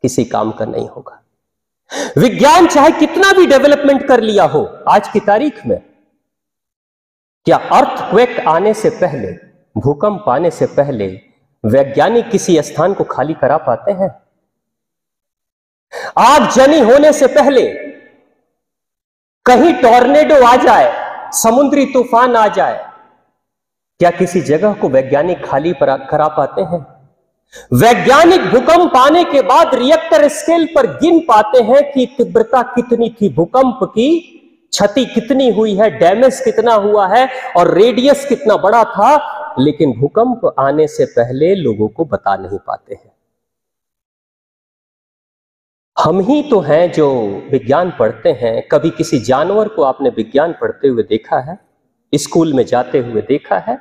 किसी काम का नहीं होगा। विज्ञान चाहे कितना भी डेवलपमेंट कर लिया हो, आज की तारीख में क्या अर्थक्वेक आने से पहले, भूकंप आने से पहले वैज्ञानिक किसी स्थान को खाली करा पाते हैं? आगजनी होने से पहले, कहीं टॉर्नेडो आ जाए, समुद्री तूफान आ जाए, क्या किसी जगह को वैज्ञानिक खाली करा पाते हैं? वैज्ञानिक भूकंप आने के बाद रिएक्टर स्केल पर गिन पाते हैं कि तीव्रता कितनी थी, भूकंप की क्षति कितनी हुई है, डैमेज कितना हुआ है और रेडियस कितना बड़ा था। लेकिन भूकंप आने से पहले लोगों को बता नहीं पाते हैं। हम ही तो हैं जो विज्ञान पढ़ते हैं। कभी किसी जानवर को आपने विज्ञान पढ़ते हुए देखा है? स्कूल में जाते हुए देखा है?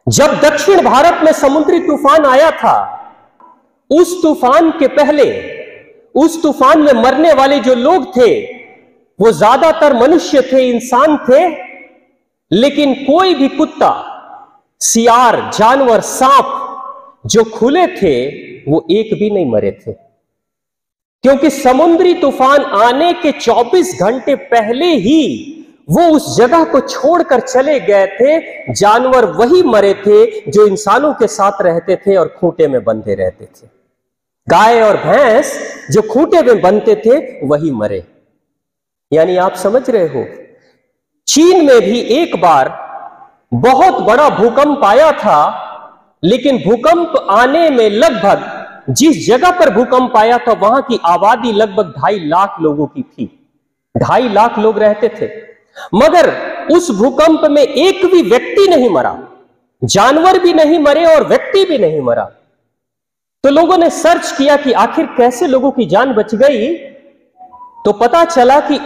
जब दक्षिण भारत में समुद्री तूफान आया था, उस तूफान के पहले उस तूफान में मरने वाले जो लोग थे वो ज्यादातर मनुष्य थे, इंसान थे, लेकिन कोई भी कुत्ता, सियार, जानवर, सांप जो खुले थे वो एक भी नहीं मरे थे, क्योंकि समुद्री तूफान आने के 24 घंटे पहले ही वो उस जगह को छोड़कर चले गए थे। जानवर वही मरे थे जो इंसानों के साथ रहते थे और खूंटे में बंधे रहते थे। गाय और भैंस जो खूंटे में बंधते थे वही मरे। यानी आप समझ रहे हो, चीन में भी एक बार बहुत बड़ा भूकंप आया था, लेकिन भूकंप आने में लगभग, जिस जगह पर भूकंप आया था वहां की आबादी लगभग 2.5 लाख लोगों की थी। 2.5 लाख लोग रहते थे, मगर उस भूकंप में एक भी व्यक्ति नहीं मरा, जानवर भी नहीं मरे और व्यक्ति भी नहीं मरा। तो लोगों ने सर्च किया कि आखिर कैसे लोगों की जान बच गई। तो पता चला कि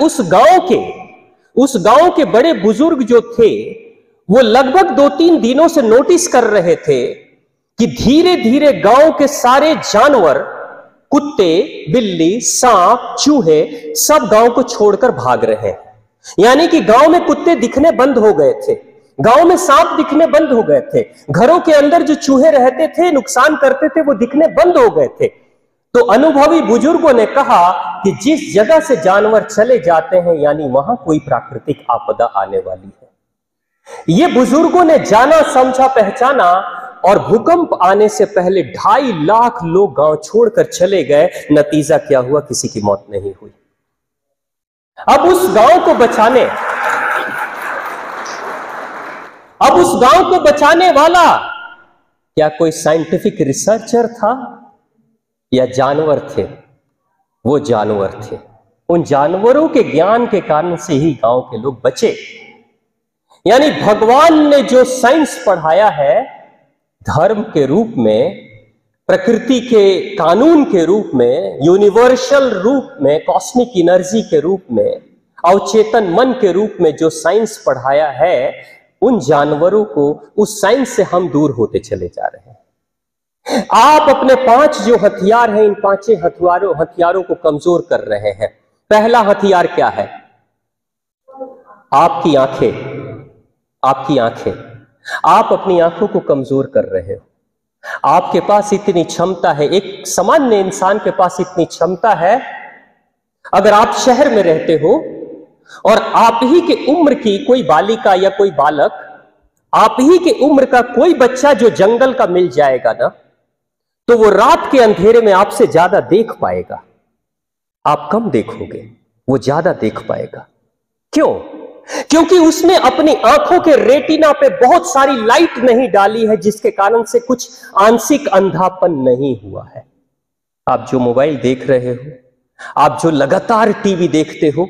उस गांव के बड़े बुजुर्ग जो थे वो लगभग 2-3 दिनों से नोटिस कर रहे थे कि धीरे धीरे गांव के सारे जानवर, कुत्ते, बिल्ली, सांप, चूहे सब गांव को छोड़कर भाग रहे हैं। यानी कि गांव में कुत्ते दिखने बंद हो गए थे, गांव में सांप दिखने बंद हो गए थे, घरों के अंदर जो चूहे रहते थे, नुकसान करते थे, वो दिखने बंद हो गए थे। तो अनुभवी बुजुर्गों ने कहा कि जिस जगह से जानवर चले जाते हैं यानी वहां कोई प्राकृतिक आपदा आने वाली है। ये बुजुर्गों ने जाना, समझा, पहचाना और भूकंप आने से पहले 2.5 लाख लोग गांव छोड़कर चले गए। नतीजा क्या हुआ? किसी की मौत नहीं हुई। अब उस गांव को बचाने वाला क्या कोई साइंटिफिक रिसर्चर था या जानवर थे? वो जानवर थे। उन जानवरों के ज्ञान के कारण से ही गांव के लोग बचे। यानी भगवान ने जो साइंस पढ़ाया है, धर्म के रूप में, प्रकृति के कानून के रूप में, यूनिवर्सल रूप में, कॉस्मिक एनर्जी के रूप में, अवचेतन मन के रूप में जो साइंस पढ़ाया है, उन जानवरों को, उस साइंस से हम दूर होते चले जा रहे हैं। आप अपने 5 जो हथियार हैं, इन 5 हथियारों को कमजोर कर रहे हैं। पहला हथियार क्या है? आपकी आंखें। आप अपनी आंखों को कमजोर कर रहे हो। आपके पास इतनी क्षमता है, एक सामान्य इंसान के पास इतनी क्षमता है, अगर आप शहर में रहते हो और आप ही के उम्र की कोई बालिका या कोई बालक, आप ही के उम्र का कोई बच्चा जो जंगल का मिल जाएगा ना, तो वो रात के अंधेरे में आपसे ज्यादा देख पाएगा। आप कम देखोगे, वो ज्यादा देख पाएगा। क्यों? क्योंकि उसने अपनी आंखों के रेटिना पे बहुत सारी लाइट नहीं डाली है, जिसके कारण से कुछ आंशिक अंधापन नहीं हुआ है। आप जो मोबाइल देख रहे हो, आप जो लगातार टीवी देखते हो,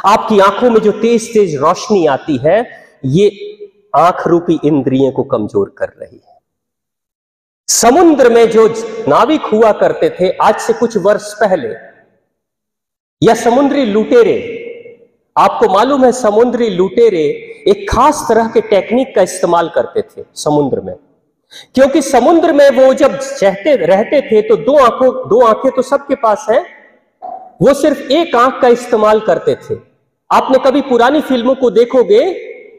आपकी आंखों में जो तेज तेज रोशनी आती है, ये आंख रूपी इंद्रियों को कमजोर कर रही है। समुद्र में जो नाविक हुआ करते थे आज से कुछ वर्ष पहले, या समुद्री लुटेरे, आपको मालूम है समुद्री लुटेरे एक खास तरह के टेक्निक का इस्तेमाल करते थे समुद्र में, क्योंकि समुद्र में वो जब रहते थे तो दो आंखें तो सबके पास है, वो सिर्फ एक आंख का इस्तेमाल करते थे। आपने कभी पुरानी फिल्मों को देखोगे,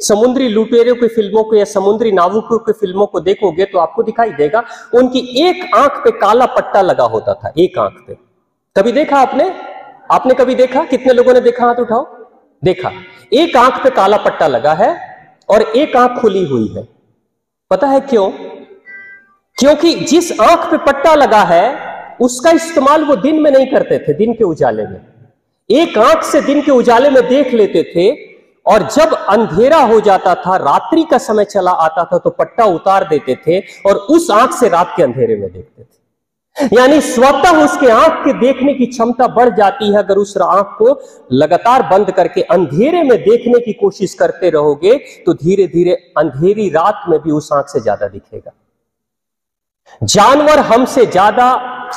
समुद्री लुटेरों की फिल्मों को या समुद्री नाविकों की फिल्मों को देखोगे तो आपको दिखाई देगा उनकी एक आंख पे काला पट्टा लगा होता था, एक आंख पे। कभी देखा आपने कभी देखा? कितने लोगों ने देखा? हाथ उठाओ। देखा, एक आंख पे काला पट्टा लगा है और एक आंख खुली हुई है। पता है क्यों? क्योंकि जिस आंख पे पट्टा लगा है उसका इस्तेमाल वो दिन में नहीं करते थे, दिन के उजाले में। एक आंख से दिन के उजाले में देख लेते थे, और जब अंधेरा हो जाता था, रात्रि का समय चला आता था, तो पट्टा उतार देते थे और उस आंख से रात के अंधेरे में देखते थे। यानी स्वतः उसके आंख के देखने की क्षमता बढ़ जाती है। अगर उस आंख को लगातार बंद करके अंधेरे में देखने की कोशिश करते रहोगे तो धीरे धीरे अंधेरी रात में भी उस आंख से ज्यादा दिखेगा। जानवर हमसे ज्यादा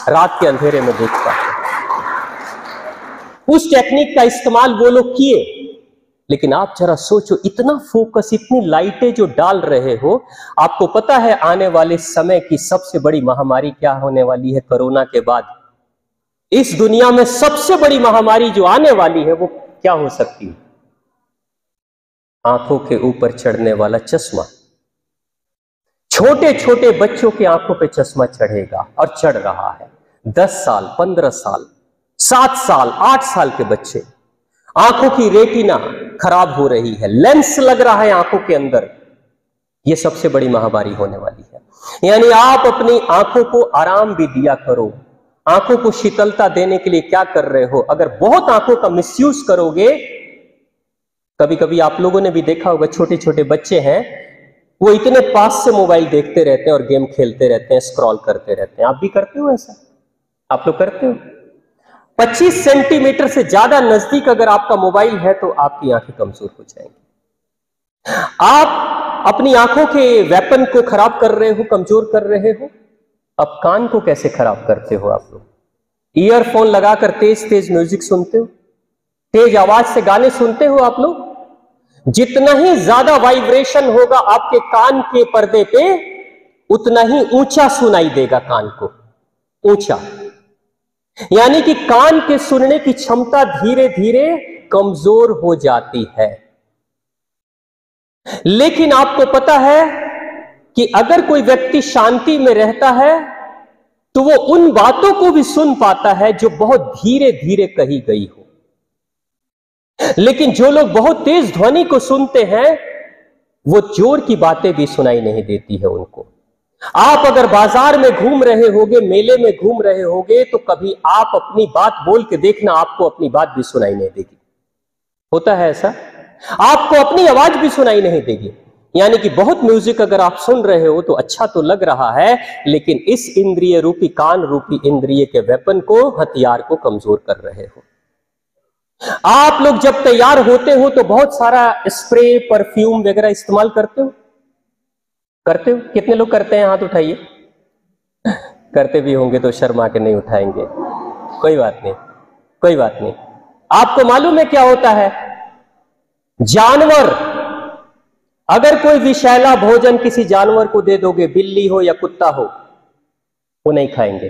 रात के अंधेरे में देख पाते। उस टेक्निक का इस्तेमाल वो लोग किए, लेकिन आप जरा सोचो, इतना फोकस, इतनी लाइटें जो डाल रहे हो, आपको पता है आने वाले समय की सबसे बड़ी महामारी क्या होने वाली है? कोरोना के बाद इस दुनिया में सबसे बड़ी महामारी जो आने वाली है वो क्या हो सकती है? आंखों के ऊपर चढ़ने वाला चश्मा। छोटे छोटे बच्चों की आंखों पे चश्मा चढ़ेगा और चढ़ रहा है। 10 साल, 15 साल, 7 साल, 8 साल के बच्चे, आंखों की रेटिना खराब हो रही है, लेंस लग रहा है आंखों के अंदर। यह सबसे बड़ी महामारी होने वाली है। यानी आप अपनी आंखों को आराम भी दिया करो। आंखों को शीतलता देने के लिए क्या कर रहे हो? अगर बहुत आंखों का मिसयूज करोगे, कभी कभी आप लोगों ने भी देखा होगा, छोटे छोटे बच्चे हैं, वो इतने पास से मोबाइल देखते रहते हैं और गेम खेलते रहते हैं, स्क्रॉल करते रहते हैं। आप भी करते हो ऐसा? आप लोग करते हो? 25 सेंटीमीटर से ज्यादा नजदीक अगर आपका मोबाइल है तो आपकी आंखें कमजोर हो जाएंगी। आप अपनी आंखों के वेपन को खराब कर रहे हो, कमजोर कर रहे हो। अब कान को कैसे खराब करते हो आप लोग? ईयरफोन लगाकर तेज तेज म्यूजिक सुनते हो, तेज आवाज से गाने सुनते हो आप लोग। जितना ही ज्यादा वाइब्रेशन होगा आपके कान के पर्दे पे, उतना ही ऊंचा सुनाई देगा कान को, ऊंचा। यानी कि कान के सुनने की क्षमता धीरे धीरे कमजोर हो जाती है। लेकिन आपको पता है कि अगर कोई व्यक्ति शांति में रहता है तो वो उन बातों को भी सुन पाता है जो बहुत धीरे धीरे कही गई हो। लेकिन जो लोग बहुत तेज ध्वनि को सुनते हैं, वो जोर की बातें भी सुनाई नहीं देती है उनको। आप अगर बाजार में घूम रहे होगे, मेले में घूम रहे होगे, तो कभी आप अपनी बात बोल के देखना, आपको अपनी बात भी सुनाई नहीं देगी। होता है ऐसा? आपको अपनी आवाज भी सुनाई नहीं देगी। यानी कि बहुत म्यूजिक अगर आप सुन रहे हो तो अच्छा तो लग रहा है, लेकिन इस इंद्रिय रूपी, कान रूपी इंद्रिय के वेपन को, हथियार को कमजोर कर रहे हो। आप लोग जब तैयार होते हो तो बहुत सारा स्प्रे, परफ्यूम वगैरह इस्तेमाल करते हो? करते हो? कितने लोग करते हैं? हाथ उठाइए। करते भी होंगे तो शर्मा के नहीं उठाएंगे। कोई बात नहीं, कोई बात नहीं। आपको मालूम है क्या होता है? जानवर, अगर कोई विषैला भोजन किसी जानवर को दे दोगे, बिल्ली हो या कुत्ता हो, वो नहीं खाएंगे।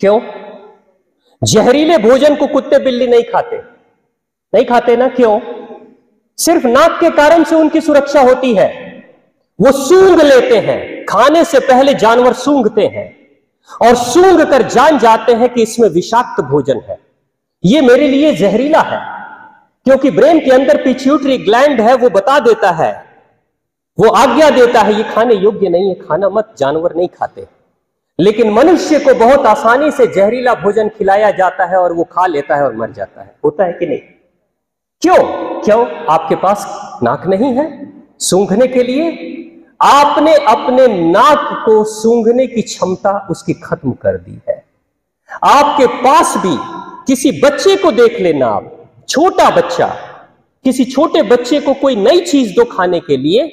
क्यों? जहरीले भोजन को कुत्ते बिल्ली नहीं खाते। नहीं खाते ना? क्यों? सिर्फ नाक के कारण से उनकी सुरक्षा होती है। वो सूंघ लेते हैं, खाने से पहले जानवर सूंघते हैं और सूंघ कर जान जाते हैं कि इसमें विषाक्त भोजन है, ये मेरे लिए जहरीला है। क्योंकि ब्रेन के अंदर पिट्यूटरी ग्लैंड है, वो बता देता है, वो आज्ञा देता है, ये खाने योग्य नहीं है, खाना मत। जानवर नहीं खाते। लेकिन मनुष्य को बहुत आसानी से जहरीला भोजन खिलाया जाता है और वो खा लेता है और मर जाता है। होता है कि नहीं? क्यों? क्यों? आपके पास नाक नहीं है सूंघने के लिए। आपने अपने नाक को सूंघने की क्षमता उसकी खत्म कर दी है। आपके पास भी किसी बच्चे को देख लेना, आप छोटा बच्चा, किसी छोटे बच्चे को कोई नई चीज दो खाने के लिए,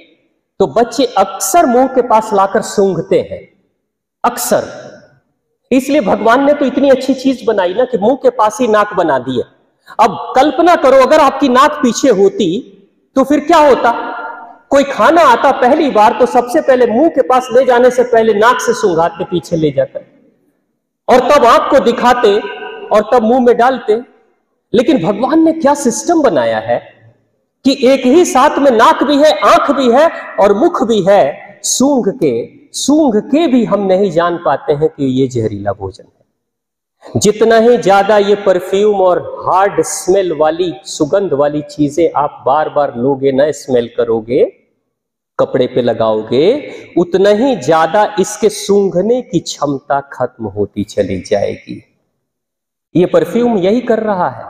तो बच्चे अक्सर मुंह के पास लाकर सूंघते हैं, अक्सर। इसलिए भगवान ने तो इतनी अच्छी चीज बनाई ना कि मुंह के पास ही नाक बना दी है। अब कल्पना करो, अगर आपकी नाक पीछे होती तो फिर क्या होता? कोई खाना आता पहली बार तो सबसे पहले मुंह के पास ले जाने से पहले नाक से सूंघाते, पीछे ले जाकर, और तब आंख को दिखाते और तब मुंह में डालते। लेकिन भगवान ने क्या सिस्टम बनाया है कि एक ही साथ में नाक भी है, आंख भी है और मुख भी है। सूंघ के भी हम नहीं जान पाते हैं कि ये जहरीला भोजन है। जितना ही ज्यादा ये परफ्यूम और हार्ड स्मेल वाली, सुगंध वाली चीजें आप बार बार लोगे ना, स्मेल करोगे, कपड़े पे लगाओगे, उतना ही ज्यादा इसके सूंघने की क्षमता खत्म होती चली जाएगी। ये परफ्यूम यही कर रहा है।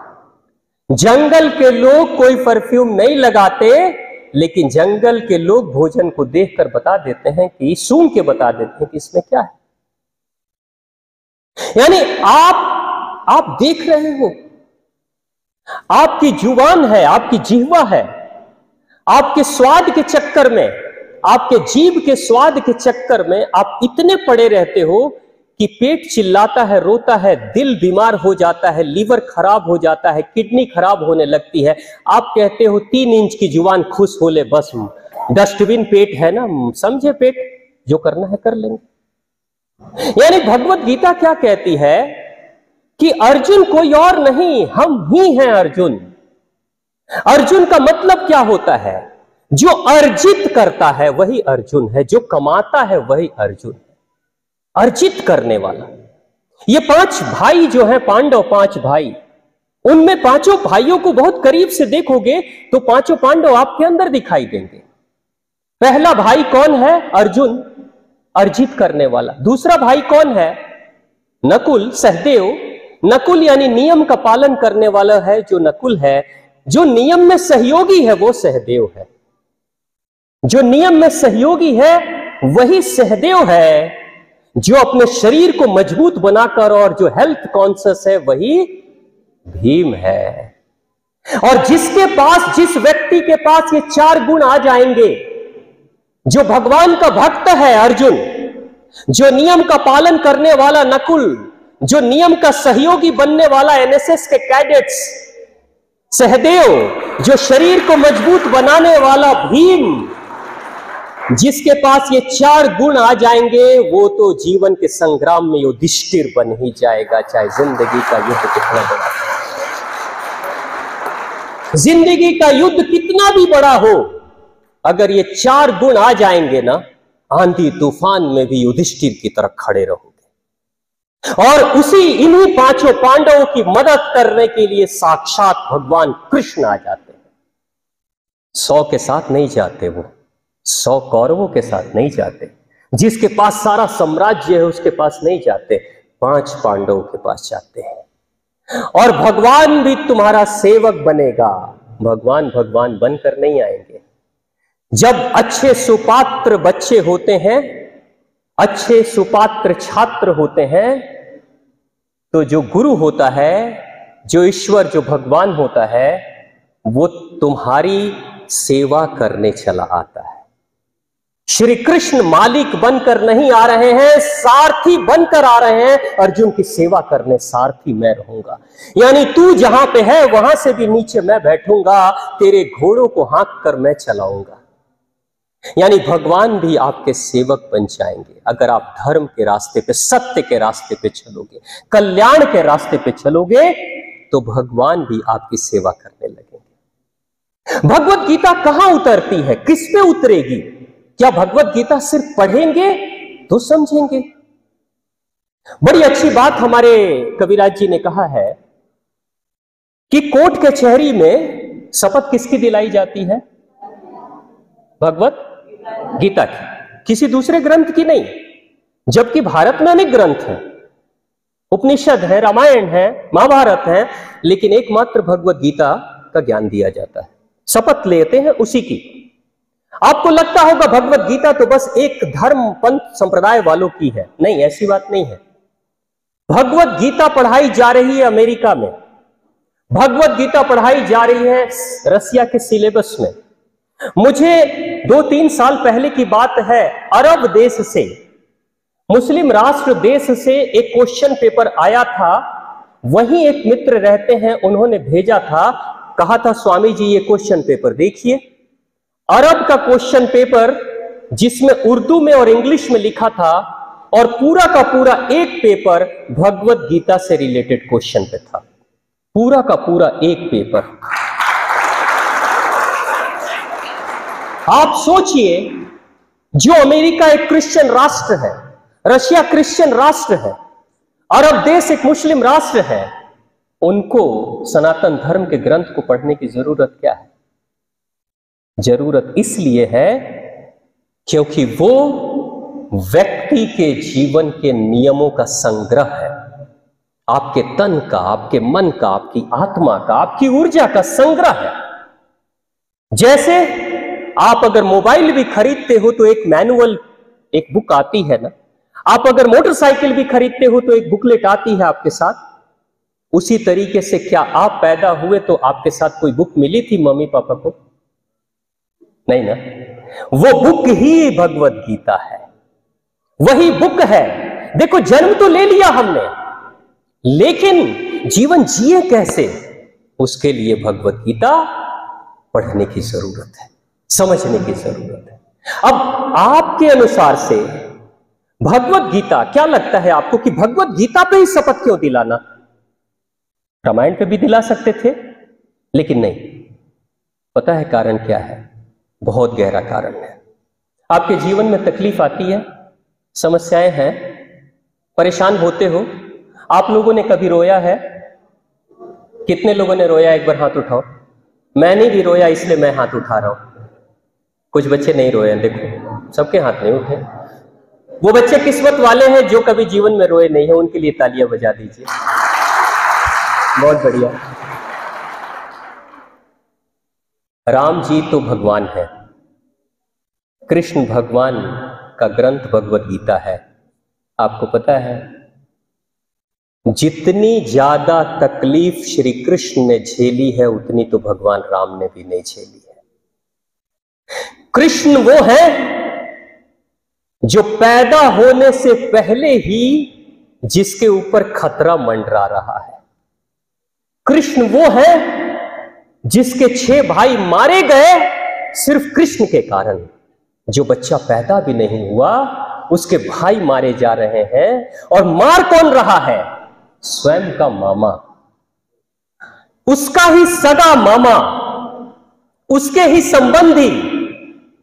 जंगल के लोग कोई परफ्यूम नहीं लगाते, लेकिन जंगल के लोग भोजन को देखकर बता देते हैं कि, सूंघ के बता देते हैं कि इसमें क्या है। यानी आप देख रहे हो, आपकी जुबान है, आपकी जिह्वा है, आपके स्वाद के चक्कर में, आपके जीभ के स्वाद के चक्कर में आप इतने पड़े रहते हो कि पेट चिल्लाता है, रोता है, दिल बीमार हो जाता है, लीवर खराब हो जाता है, किडनी खराब होने लगती है, आप कहते हो 3 इंच की जुबान खुश हो ले, बस डस्टबिन पेट है ना, समझे पेट, जो करना है कर लेंगे। यानी भगवत गीता क्या कहती है कि अर्जुन कोई और नहीं, हम ही हैं अर्जुन। अर्जुन का मतलब क्या होता है? जो अर्जित करता है वही अर्जुन है, जो कमाता है वही अर्जुन है, अर्जित करने वाला। ये 5 भाई जो हैं, पांडव 5 भाई, उनमें पांचों भाइयों को बहुत करीब से देखोगे तो पांचों पांडव आपके अंदर दिखाई देंगे। पहला भाई कौन है? अर्जुन, अर्जित करने वाला। दूसरा भाई कौन है? नकुल, सहदेव। नकुल यानी नियम का पालन करने वाला है जो नकुल है। जो नियम में सहयोगी है वो सहदेव है। जो नियम में सहयोगी है वही सहदेव है। जो अपने शरीर को मजबूत बनाकर और जो हेल्थ कॉन्शियस है वही भीम है। और जिसके पास, जिस व्यक्ति के पास ये 4 गुण आ जाएंगे, जो भगवान का भक्त है अर्जुन, जो नियम का पालन करने वाला नकुल, जो नियम का सहयोगी बनने वाला एनएसएस के कैडेट्स सहदेव, जो शरीर को मजबूत बनाने वाला भीम, जिसके पास ये 4 गुण आ जाएंगे वो तो जीवन के संग्राम में युधिष्ठिर बन ही जाएगा, चाहे जिंदगी का युद्ध कितना बड़ा, जिंदगी का युद्ध कितना भी बड़ा हो, अगर ये 4 गुण आ जाएंगे ना, आंधी तूफान में भी युधिष्ठिर की तरह खड़े रहोगे। और उसी इन्हीं 5 पांडवों की मदद करने के लिए साक्षात भगवान कृष्ण आ जाते हैं। 100 के साथ नहीं जाते, वो 100 कौरवों के साथ नहीं जाते, जिसके पास सारा साम्राज्य है उसके पास नहीं जाते, 5 पांडवों के पास जाते हैं। और भगवान भी तुम्हारा सेवक बनेगा। भगवान भगवान बनकर नहीं आएंगे। जब अच्छे सुपात्र बच्चे होते हैं, अच्छे सुपात्र छात्र होते हैं, तो जो गुरु होता है, जो ईश्वर, जो भगवान होता है, वो तुम्हारी सेवा करने चला आता है। श्री कृष्ण मालिक बनकर नहीं आ रहे हैं, सारथी बनकर आ रहे हैं। अर्जुन की सेवा करने सारथी मैं रहूंगा। यानी तू जहां पे है वहां से भी नीचे मैं बैठूंगा, तेरे घोड़ों को हाँक कर मैं चलाऊंगा। यानी भगवान भी आपके सेवक बन जाएंगे अगर आप धर्म के रास्ते पे, सत्य के रास्ते पे चलोगे, कल्याण के रास्ते पे चलोगे, तो भगवान भी आपकी सेवा करने लगेंगे। भगवत गीता कहां उतरती है, किस पे उतरेगी? क्या भगवत गीता सिर्फ पढ़ेंगे तो समझेंगे? बड़ी अच्छी बात हमारे कविराज जी ने कहा है कि कोर्ट कचहरी में शपथ किसकी दिलाई जाती है? भगवत गीता की, किसी दूसरे ग्रंथ की नहीं। जबकि भारत में अनेक ग्रंथ हैं, उपनिषद है, रामायण है, महाभारत है, लेकिन एकमात्र भगवत गीता का ज्ञान दिया जाता है, शपथ लेते हैं उसी की। आपको लगता होगा भगवत गीता तो बस एक धर्म पंथ संप्रदाय वालों की है। नहीं, ऐसी बात नहीं है। भगवत गीता पढ़ाई जा रही है अमेरिका में, भगवत गीता पढ़ाई जा रही है रसिया के सिलेबस में। मुझे 2-3 साल पहले की बात है, अरब देश से, मुस्लिम राष्ट्र देश से एक क्वेश्चन पेपर आया था। वहीं एक मित्र रहते हैं, उन्होंने भेजा था, कहा था स्वामी जी ये क्वेश्चन पेपर देखिए। अरब का क्वेश्चन पेपर जिसमें उर्दू में और इंग्लिश में लिखा था, और पूरा का पूरा एक पेपर भगवत गीता से रिलेटेड क्वेश्चन पे था, पूरा का पूरा एक पेपर। आप सोचिए, जो अमेरिका एक क्रिश्चियन राष्ट्र है, रशिया क्रिश्चियन राष्ट्र है, अरब देश एक मुस्लिम राष्ट्र है, उनको सनातन धर्म के ग्रंथ को पढ़ने की जरूरत क्या है? जरूरत इसलिए है क्योंकि वो व्यक्ति के जीवन के नियमों का संग्रह है। आपके तन का, आपके मन का, आपकी आत्मा का, आपकी ऊर्जा का संग्रह है। जैसे आप अगर मोबाइल भी खरीदते हो तो एक मैनुअल, एक बुक आती है ना। आप अगर मोटरसाइकिल भी खरीदते हो तो एक बुकलेट आती है आपके साथ। उसी तरीके से क्या आप पैदा हुए तो आपके साथ कोई बुक मिली थी मम्मी पापा को? नहीं ना। वो बुक ही भगवत गीता है, वही बुक है देखो जन्म तो ले लिया हमने, लेकिन जीवन जिए कैसे, उसके लिए भगवत गीता पढ़ने की जरूरत है, समझने की जरूरत है। अब आपके अनुसार से भगवत गीता, क्या लगता है आपको कि भगवत गीता पे ही शपथ क्यों दिलाना? रामायण पे भी दिला सकते थे, लेकिन नहीं। पता है कारण क्या है? बहुत गहरा कारण है। आपके जीवन में तकलीफ आती है, समस्याएं हैं, परेशान होते हो। आप लोगों ने कभी रोया है? कितने लोगों ने रोया? एक बार हाथ उठाओ। मैंने भी रोया, इसलिए मैं हाथ उठा रहा हूं। कुछ बच्चे नहीं रोए, देखो सबके हाथ नहीं उठे। वो बच्चे किस्मत वाले हैं जो कभी जीवन में रोए नहीं है, उनके लिए तालियां बजा दीजिए। बहुत बढ़िया। राम जी तो भगवान है, कृष्ण भगवान का ग्रंथ भगवत गीता है। आपको पता है जितनी ज्यादा तकलीफ श्री कृष्ण ने झेली है, उतनी तो भगवान राम ने भी नहीं झेली है। कृष्ण वो है जो पैदा होने से पहले ही जिसके ऊपर खतरा मंडरा रहा है। कृष्ण वो है जिसके 6 भाई मारे गए सिर्फ कृष्ण के कारण। जो बच्चा पैदा भी नहीं हुआ, उसके भाई मारे जा रहे हैं, और मार कौन रहा है? स्वयं का मामा, उसका ही सगा मामा, उसके ही संबंधी,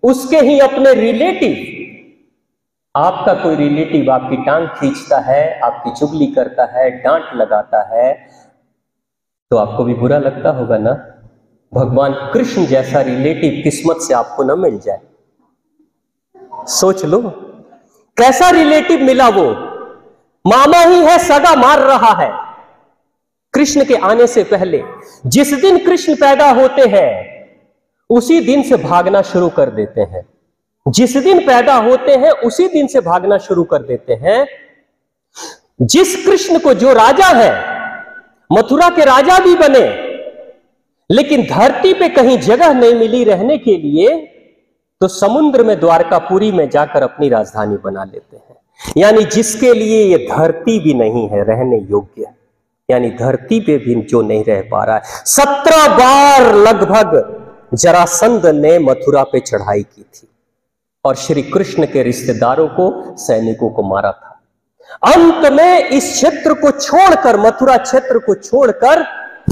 उसके ही अपने रिलेटिव। आपका कोई रिलेटिव आपकी टांग खींचता है, आपकी चुगली करता है, डांट लगाता है, तो आपको भी बुरा लगता होगा ना। भगवान कृष्ण जैसा रिलेटिव किस्मत से आपको ना मिल जाए। सोच लो कैसा रिलेटिव मिला। वो मामा ही है, सगा मार रहा है कृष्ण के आने से पहले। जिस दिन कृष्ण पैदा होते हैं उसी दिन से भागना शुरू कर देते हैं। जिस दिन पैदा होते हैं उसी दिन से भागना शुरू कर देते हैं। जिस कृष्ण को, जो राजा है, मथुरा के राजा भी बने, लेकिन धरती पे कहीं जगह नहीं मिली रहने के लिए, तो समुद्र में, द्वारकापुरी में जाकर अपनी राजधानी बना लेते हैं। यानी जिसके लिए ये धरती भी नहीं है रहने योग्य, यानी धरती पे भी जो नहीं रह पा रहा है। 17 बार लगभग जरासंध ने मथुरा पे चढ़ाई की थी और श्री कृष्ण के रिश्तेदारों को, सैनिकों को मारा था। अंत में इस क्षेत्र को छोड़कर, मथुरा क्षेत्र को छोड़कर,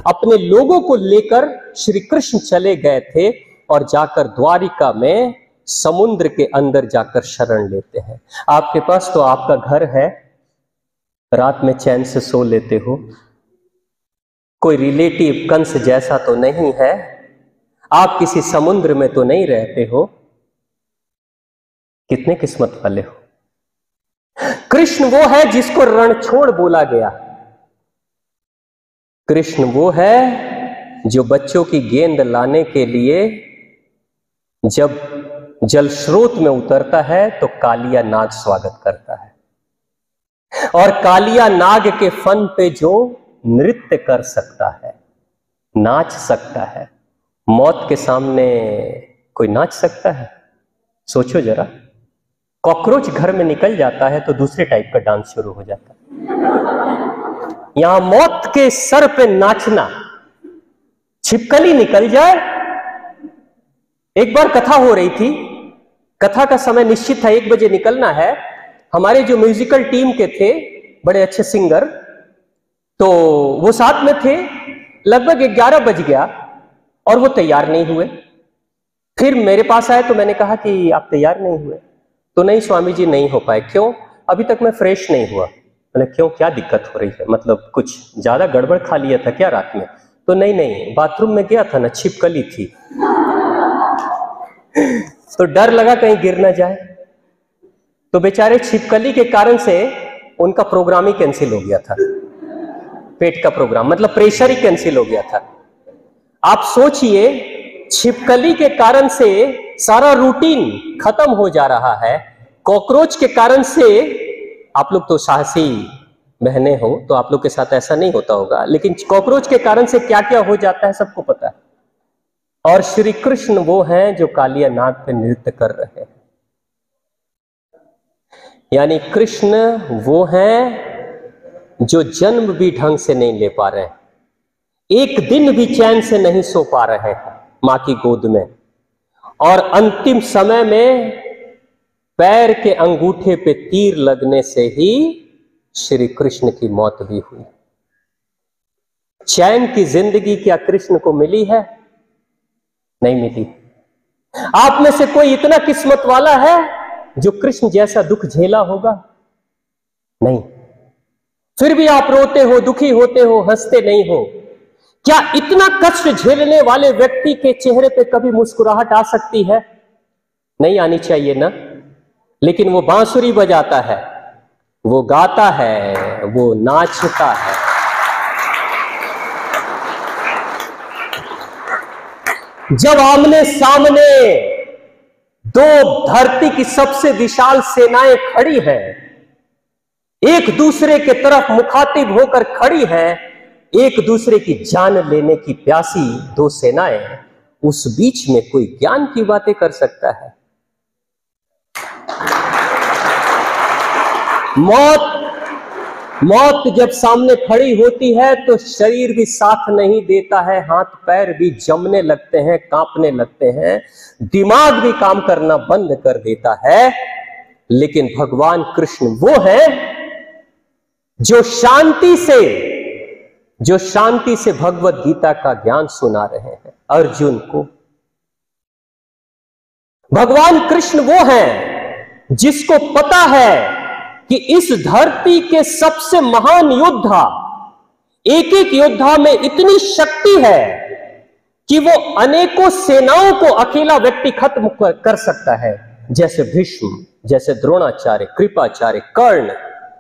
अपने लोगों को लेकर श्री कृष्ण चले गए थे और जाकर द्वारिका में समुद्र के अंदर जाकर शरण लेते हैं। आपके पास तो आपका घर है, रात में चैन से सो लेते हो। कोई रिलेटिव कंस जैसा तो नहीं है, आप किसी समुद्र में तो नहीं रहते हो। कितने किस्मत वाले हो। कृष्ण वो है जिसको रणछोड़ बोला गया। कृष्ण वो है जो बच्चों की गेंद लाने के लिए जब जल स्रोत में उतरता है तो कालिया नाग स्वागत करता है, और कालिया नाग के फन पे जो नृत्य कर सकता है, नाच सकता है। मौत के सामने कोई नाच सकता है? सोचो जरा। कॉकरोच घर में निकल जाता है तो दूसरे टाइप का डांस शुरू हो जाता है। यहां मौत के सर पे नाचना, छिपकली निकल जाए। एक बार कथा हो रही थी, कथा का समय निश्चित था, 1 बजे निकलना है। हमारे जो म्यूजिकल टीम के थे, बड़े अच्छे सिंगर, तो वो साथ में थे। लगभग 11 बज गया और वो तैयार नहीं हुए। फिर मेरे पास आए तो मैंने कहा कि आप तैयार नहीं हुए? तो नहीं स्वामी जी, नहीं हो पाए। क्यों? अभी तक मैं फ्रेश नहीं हुआ। मैंने क्यों, क्या दिक्कत हो रही है? मतलब कुछ ज्यादा गड़बड़ खा लिया था क्या रात में? तो नहीं, बाथरूम में गया था ना, छिपकली थी। तो डर लगा कहीं गिर ना जाए। तो बेचारे छिपकली के कारण से उनका प्रोग्राम ही कैंसिल हो गया था। पेट का प्रोग्राम, मतलब प्रेशर ही कैंसिल हो गया था। आप सोचिए, छिपकली के कारण से सारा रूटीन खत्म हो जा रहा है। कॉकरोच के कारण से, आप लोग तो साहसी बहने हो तो आप लोग के साथ ऐसा नहीं होता होगा, लेकिन कॉकरोच के कारण से क्या क्या हो जाता है सबको पता है। और श्री कृष्ण वो हैं जो कालिया नाग पे नृत्य कर रहे हैं। यानी कृष्ण वो हैं जो जन्म भी ढंग से नहीं ले पा रहे हैं, एक दिन भी चैन से नहीं सो पा रहे हैं मां की गोद में, और अंतिम समय में पैर के अंगूठे पे तीर लगने से ही श्री कृष्ण की मौत भी हुई। चैन की जिंदगी क्या कृष्ण को मिली है? नहीं मिली। आप में से कोई इतना किस्मत वाला है जो कृष्ण जैसा दुख झेला होगा? नहीं। फिर भी आप रोते हो, दुखी होते हो, हंसते नहीं हो। क्या इतना कष्ट झेलने वाले व्यक्ति के चेहरे पे कभी मुस्कुराहट आ सकती है? नहीं आनी चाहिए ना। लेकिन वो बांसुरी बजाता है, वो गाता है, वो नाचता है। जब आमने सामने दो धरती की सबसे विशाल सेनाएं खड़ी हैं, एक दूसरे के तरफ मुखातिब होकर खड़ी हैं, एक दूसरे की जान लेने की प्यासी दो सेनाएं, उस बीच में कोई ज्ञान की बातें कर सकता है? मौत जब सामने खड़ी होती है तो शरीर भी साथ नहीं देता है, हाथ पैर भी जमने लगते हैं, कांपने लगते हैं, दिमाग भी काम करना बंद कर देता है। लेकिन भगवान कृष्ण वो है जो शांति से भगवत गीता का ज्ञान सुना रहे हैं अर्जुन को। भगवान कृष्ण वो है जिसको पता है कि इस धरती के सबसे महान योद्धा, एक एक योद्धा में इतनी शक्ति है कि वो अनेकों सेनाओं को अकेला व्यक्ति खत्म कर सकता है, जैसे भीष्म, जैसे द्रोणाचार्य, कृपाचार्य, कर्ण,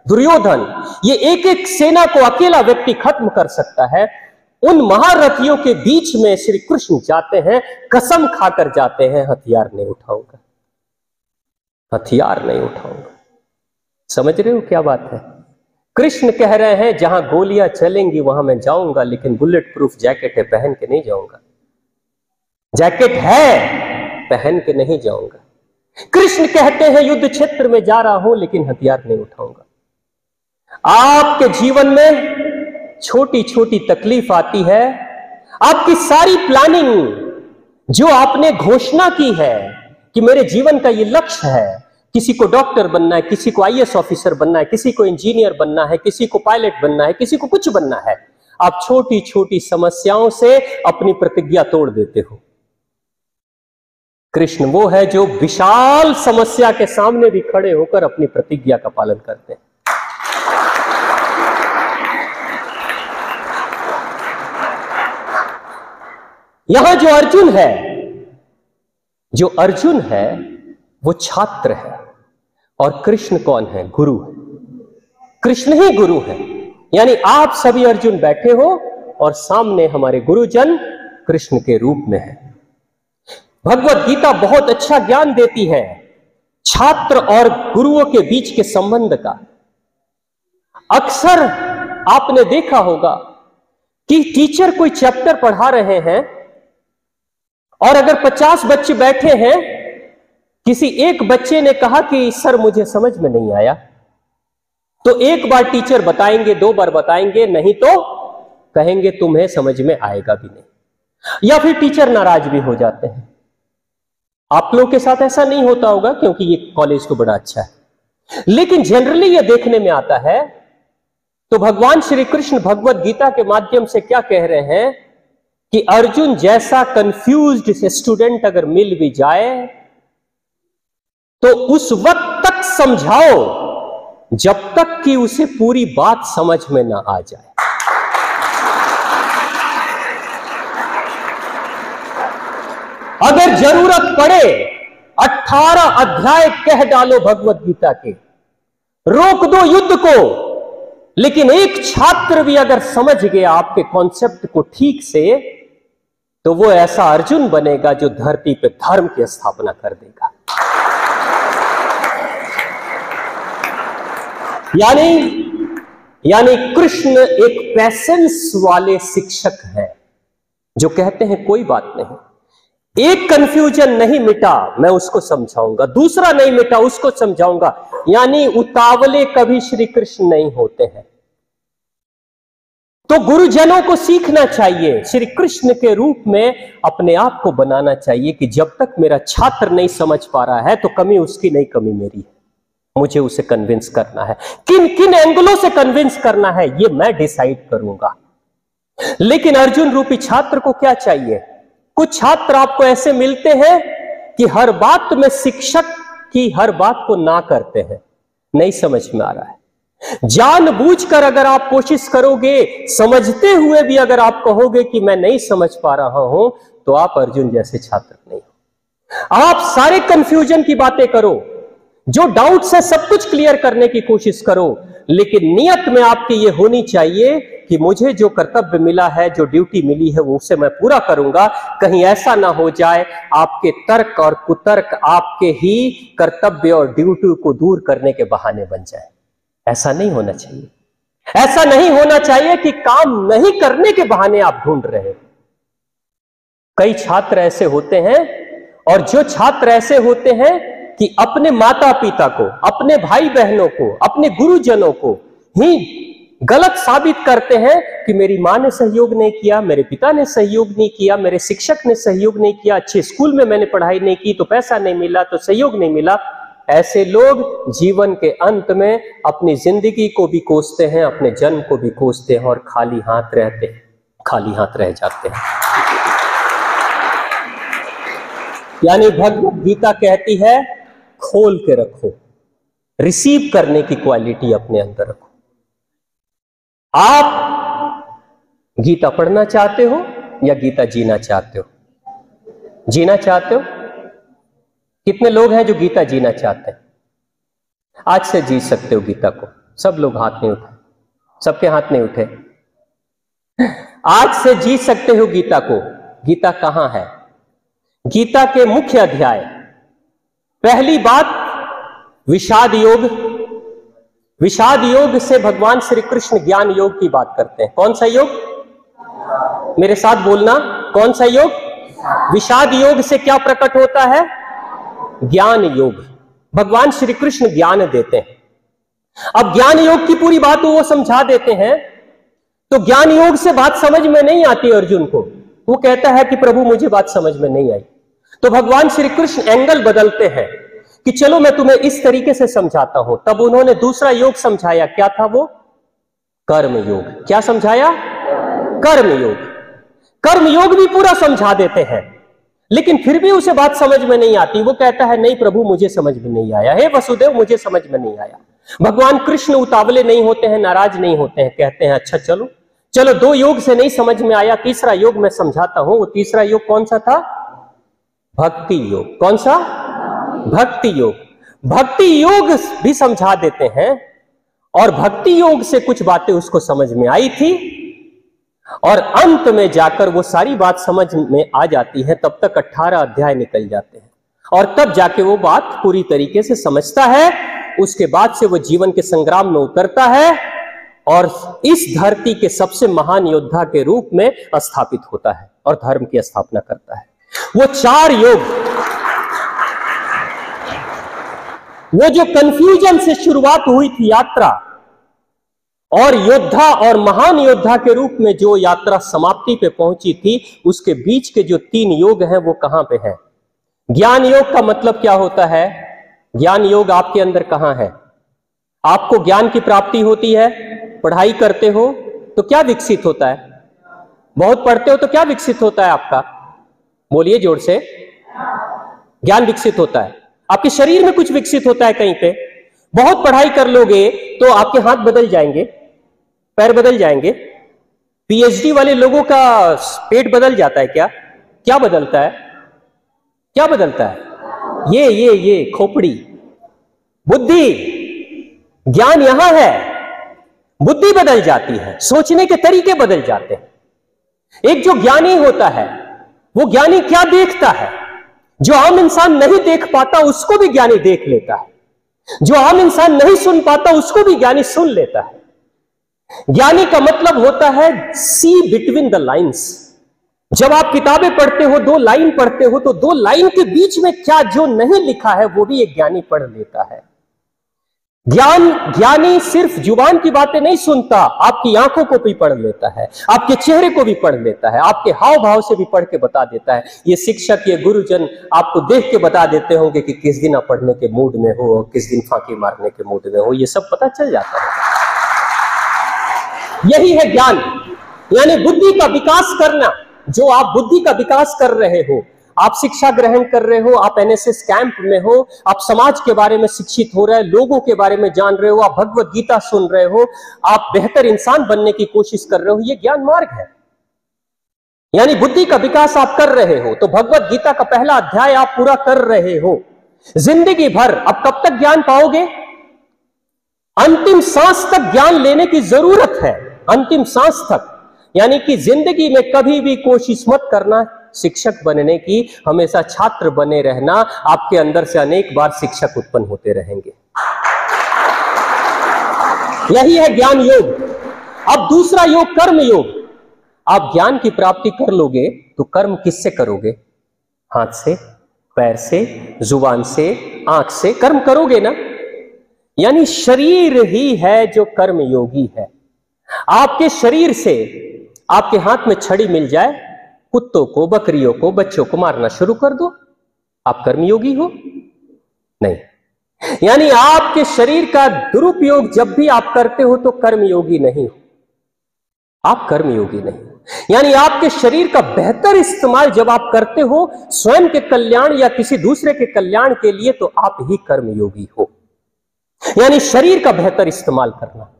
दुर्योधन। ये एक एक सेना को अकेला व्यक्ति खत्म कर सकता है। उन महारथियों के बीच में श्री कृष्ण जाते हैं, कसम खाकर जाते हैं, हथियार नहीं उठाऊंगा, हथियार नहीं उठाऊंगा। समझ रहे हो क्या बात है? कृष्ण कह रहे हैं जहां गोलियां चलेंगी वहां मैं जाऊंगा, लेकिन बुलेट प्रूफ जैकेट है, पहन के नहीं जाऊंगा। जैकेट है, पहन के नहीं जाऊंगा। कृष्ण कहते हैं युद्ध क्षेत्र में जा रहा हूं, लेकिन हथियार नहीं उठाऊंगा। आपके जीवन में छोटी छोटी तकलीफ आती है, आपकी सारी प्लानिंग जो आपने घोषणा की है कि मेरे जीवन का ये लक्ष्य है, किसी को डॉक्टर बनना है, किसी को आईएएस ऑफिसर बनना है, किसी को इंजीनियर बनना है, किसी को पायलट बनना है, किसी को कुछ बनना है, आप छोटी छोटी समस्याओं से अपनी प्रतिज्ञा तोड़ देते हो। कृष्ण वो है जो विशाल समस्या के सामने भी खड़े होकर अपनी प्रतिज्ञा का पालन करते हैं। यहां जो अर्जुन है वो छात्र है, और कृष्ण कौन है? गुरु है। कृष्ण ही गुरु है। यानी आप सभी अर्जुन बैठे हो और सामने हमारे गुरुजन कृष्ण के रूप में है। भगवत गीता बहुत अच्छा ज्ञान देती है छात्र और गुरुओं के बीच के संबंध का। अक्सर आपने देखा होगा कि टीचर कोई चैप्टर पढ़ा रहे हैं और अगर 50 बच्चे बैठे हैं, किसी एक बच्चे ने कहा कि सर मुझे समझ में नहीं आया, तो एक बार टीचर बताएंगे, 2 बार बताएंगे, नहीं तो कहेंगे तुम्हें समझ में आएगा भी नहीं, या फिर टीचर नाराज भी हो जाते हैं। आप लोगों के साथ ऐसा नहीं होता होगा क्योंकि ये कॉलेज तो बड़ा अच्छा है, लेकिन जनरली ये देखने में आता है। तो भगवान श्री कृष्ण भगवत गीता के माध्यम से क्या कह रहे हैं कि अर्जुन जैसा कंफ्यूज्ड स्टूडेंट अगर मिल भी जाए तो उस वक्त तक समझाओ जब तक कि उसे पूरी बात समझ में ना आ जाए। अगर जरूरत पड़े 18 अध्याय कह डालो भगवत गीता के, रोक दो युद्ध को, लेकिन एक छात्र भी अगर समझ गया आपके कॉन्सेप्ट को ठीक से, तो वो ऐसा अर्जुन बनेगा जो धरती पे धर्म की स्थापना कर देगा। यानी कृष्ण एक पैसेंस वाले शिक्षक हैं जो कहते हैं कोई बात नहीं, एक कंफ्यूजन नहीं मिटा मैं उसको समझाऊंगा, दूसरा नहीं मिटा उसको समझाऊंगा, यानी उतावले कभी श्री कृष्ण नहीं होते हैं। तो गुरुजनों को सीखना चाहिए, श्री कृष्ण के रूप में अपने आप को बनाना चाहिए कि जब तक मेरा छात्र नहीं समझ पा रहा है तो कमी उसकी नहीं, कमी मेरी है। मुझे उसे कन्विंस करना है, किन किन एंगलों से कन्विंस करना है ये मैं डिसाइड करूंगा। लेकिन अर्जुन रूपी छात्र को क्या चाहिए? कुछ छात्र आपको ऐसे मिलते हैं कि हर बात में शिक्षक की हर बात को ना करते हैं, नहीं समझ में आ रहा है। जानबूझकर अगर आप कोशिश करोगे, समझते हुए भी अगर आप कहोगे कि मैं नहीं समझ पा रहा हूं, तो आप अर्जुन जैसे छात्र नहीं हो। आप सारे कंफ्यूजन की बातें करो, जो डाउट्स है सब कुछ क्लियर करने की कोशिश करो, लेकिन नियत में आपकी ये होनी चाहिए कि मुझे जो कर्तव्य मिला है, जो ड्यूटी मिली है, वो उसे मैं पूरा करूंगा। कहीं ऐसा ना हो जाए आपके तर्क और कुतर्क आपके ही कर्तव्य और ड्यूटी को दूर करने के बहाने बन जाए। ऐसा नहीं होना चाहिए। ऐसा नहीं होना चाहिए कि काम नहीं करने के बहाने आप ढूंढ रहे हो। कई छात्र ऐसे होते हैं, और जो छात्र ऐसे होते हैं कि अपने माता पिता को, अपने भाई बहनों को, अपने गुरुजनों को ही गलत साबित करते हैं कि मेरी मां ने सहयोग नहीं किया, मेरे पिता ने सहयोग नहीं किया, मेरे शिक्षक ने सहयोग नहीं किया, अच्छे स्कूल में मैंने पढ़ाई नहीं की तो पैसा नहीं मिला, तो सहयोग नहीं मिला। ऐसे लोग जीवन के अंत में अपनी जिंदगी को भी कोसते हैं, अपने जन्म को भी कोसते हैं, और खाली हाथ रहते हैं, खाली हाथ रह जाते हैं। यानी भगवत गीता कहती है खोल के रखो, रिसीव करने की क्वालिटी अपने अंदर रखो। आप गीता पढ़ना चाहते हो या गीता जीना चाहते हो? जीना चाहते हो? कितने लोग हैं जो गीता जीना चाहते हैं? आज से जी सकते हो गीता को? सब लोग हाथ नहीं उठाए, सबके हाथ नहीं उठे। आज से जी सकते हो गीता को। गीता कहां है? गीता के मुख्य अध्याय, पहली बात विषाद योग। विषाद योग से भगवान श्री कृष्ण ज्ञान योग की बात करते हैं। कौन सा योग? मेरे साथ बोलना, कौन सा योग? विषाद योग से क्या प्रकट होता है? ज्ञान योग। भगवान श्री कृष्ण ज्ञान देते हैं। अब ज्ञान योग की पूरी बात वो समझा देते हैं, तो ज्ञान योग से बात समझ में नहीं आती अर्जुन को। वो कहता है कि प्रभु मुझे बात समझ में नहीं आई। तो भगवान श्री कृष्ण एंगल बदलते हैं कि चलो मैं तुम्हें इस तरीके से समझाता हूं। तब उन्होंने दूसरा योग समझाया। क्या था वो? कर्म योग। क्या समझाया? कर्म योग। कर्म योग भी पूरा समझा देते हैं, लेकिन फिर भी उसे बात समझ में नहीं आती। वो कहता है नहीं प्रभु मुझे समझ में नहीं आया, हे वसुदेव मुझे समझ में नहीं आया। भगवान कृष्ण उतावले नहीं होते हैं, नाराज नहीं होते हैं, कहते हैं अच्छा चलो चलो, दो योग से नहीं समझ में आया, तीसरा योग मैं समझाता हूं। वो तीसरा योग कौन सा था? भक्ति योग। कौन सा? भक्ति योग। भक्ति योग भी समझा देते हैं, और भक्ति योग से कुछ बातें उसको समझ में आई थी, और अंत में जाकर वो सारी बात समझ में आ जाती है। तब तक 18 अध्याय निकल जाते हैं, और तब जाके वो बात पूरी तरीके से समझता है। उसके बाद से वो जीवन के संग्राम में उतरता है, और इस धरती के सबसे महान योद्धा के रूप में स्थापित होता है, और धर्म की स्थापना करता है। वो चार योग, वो जो कंफ्यूजन से शुरुआत हुई थी यात्रा, और योद्धा और महान योद्धा के रूप में जो यात्रा समाप्ति पे पहुंची थी, उसके बीच के जो 3 योग हैं वो कहां पे हैं? ज्ञान योग का मतलब क्या होता है? ज्ञान योग आपके अंदर कहां है? आपको ज्ञान की प्राप्ति होती है, पढ़ाई करते हो तो क्या विकसित होता है? बहुत पढ़ते हो तो क्या विकसित होता है आपका? बोलिए जोर से। ज्ञान विकसित होता है। आपके शरीर में कुछ विकसित होता है कहीं पे। बहुत पढ़ाई कर लोगे तो आपके हाथ बदल जाएंगे, पैर बदल जाएंगे। पीएचडी वाले लोगों का पेट बदल जाता है क्या? क्या बदलता है? क्या बदलता है? ये खोपड़ी, बुद्धि। ज्ञान यहां है, बुद्धि बदल जाती है, सोचने के तरीके बदल जाते हैं। एक जो ज्ञानी होता है, वो ज्ञानी क्या देखता है? जो आम इंसान नहीं देख पाता उसको भी ज्ञानी देख लेता है। जो आम इंसान नहीं सुन पाता उसको भी ज्ञानी सुन लेता है। ज्ञानी का मतलब होता है सी बिटवीन द लाइन्स। जब आप किताबें पढ़ते हो, 2 लाइन पढ़ते हो, तो 2 लाइन के बीच में क्या जो नहीं लिखा है वो भी एक ज्ञानी पढ़ लेता है। ज्ञानी सिर्फ जुबान की बातें नहीं सुनता, आपकी आंखों को भी पढ़ लेता है, आपके चेहरे को भी पढ़ लेता है, आपके हाव भाव से भी पढ़ के बता देता है। ये शिक्षक, ये गुरुजन आपको देख के बता देते होंगे कि किस दिन आप पढ़ने के मूड में हो और किस दिन फांकी मारने के मूड में हो, ये सब पता चल जाता है। यही है ज्ञान, यानी बुद्धि का विकास करना। जो आप बुद्धि का विकास कर रहे हो, आप शिक्षा ग्रहण कर रहे हो, आप एनएसएस कैंप में हो, आप समाज के बारे में शिक्षित हो रहे हो, लोगों के बारे में जान रहे हो, आप भगवत गीता सुन रहे हो, आप बेहतर इंसान बनने की कोशिश कर रहे हो, ये ज्ञान मार्ग है। यानी बुद्धि का विकास आप कर रहे हो, तो भगवत गीता का पहला अध्याय आप पूरा कर रहे हो। जिंदगी भर अब कब तक ज्ञान पाओगे? अंतिम सांस तक ज्ञान लेने की जरूरत है, अंतिम सांस तक। यानी कि जिंदगी में कभी भी कोशिश मत करना शिक्षक बनने की, हमेशा छात्र बने रहना। आपके अंदर से अनेक बार शिक्षक उत्पन्न होते रहेंगे। यही है ज्ञान योग। अब दूसरा योग कर्म योग। आप ज्ञान की प्राप्ति कर लोगे तो कर्म किससे करोगे? हाथ से, पैर से, जुबान से, आंख से कर्म करोगे ना। यानी शरीर ही है जो कर्म योगी है। आपके शरीर से, आपके हाथ में छड़ी मिल जाए, कुत्तों को, बकरियों को, बच्चों को मारना शुरू कर दो, आप कर्मयोगी हो? नहीं। यानी आपके शरीर का दुरुपयोग जब भी आप करते हो तो कर्मयोगी नहीं हो, आप कर्मयोगी नहीं। यानी आपके शरीर का बेहतर इस्तेमाल जब आप करते हो स्वयं के कल्याण या किसी दूसरे के कल्याण के लिए, तो आप ही कर्मयोगी हो। यानी शरीर का बेहतर इस्तेमाल करना,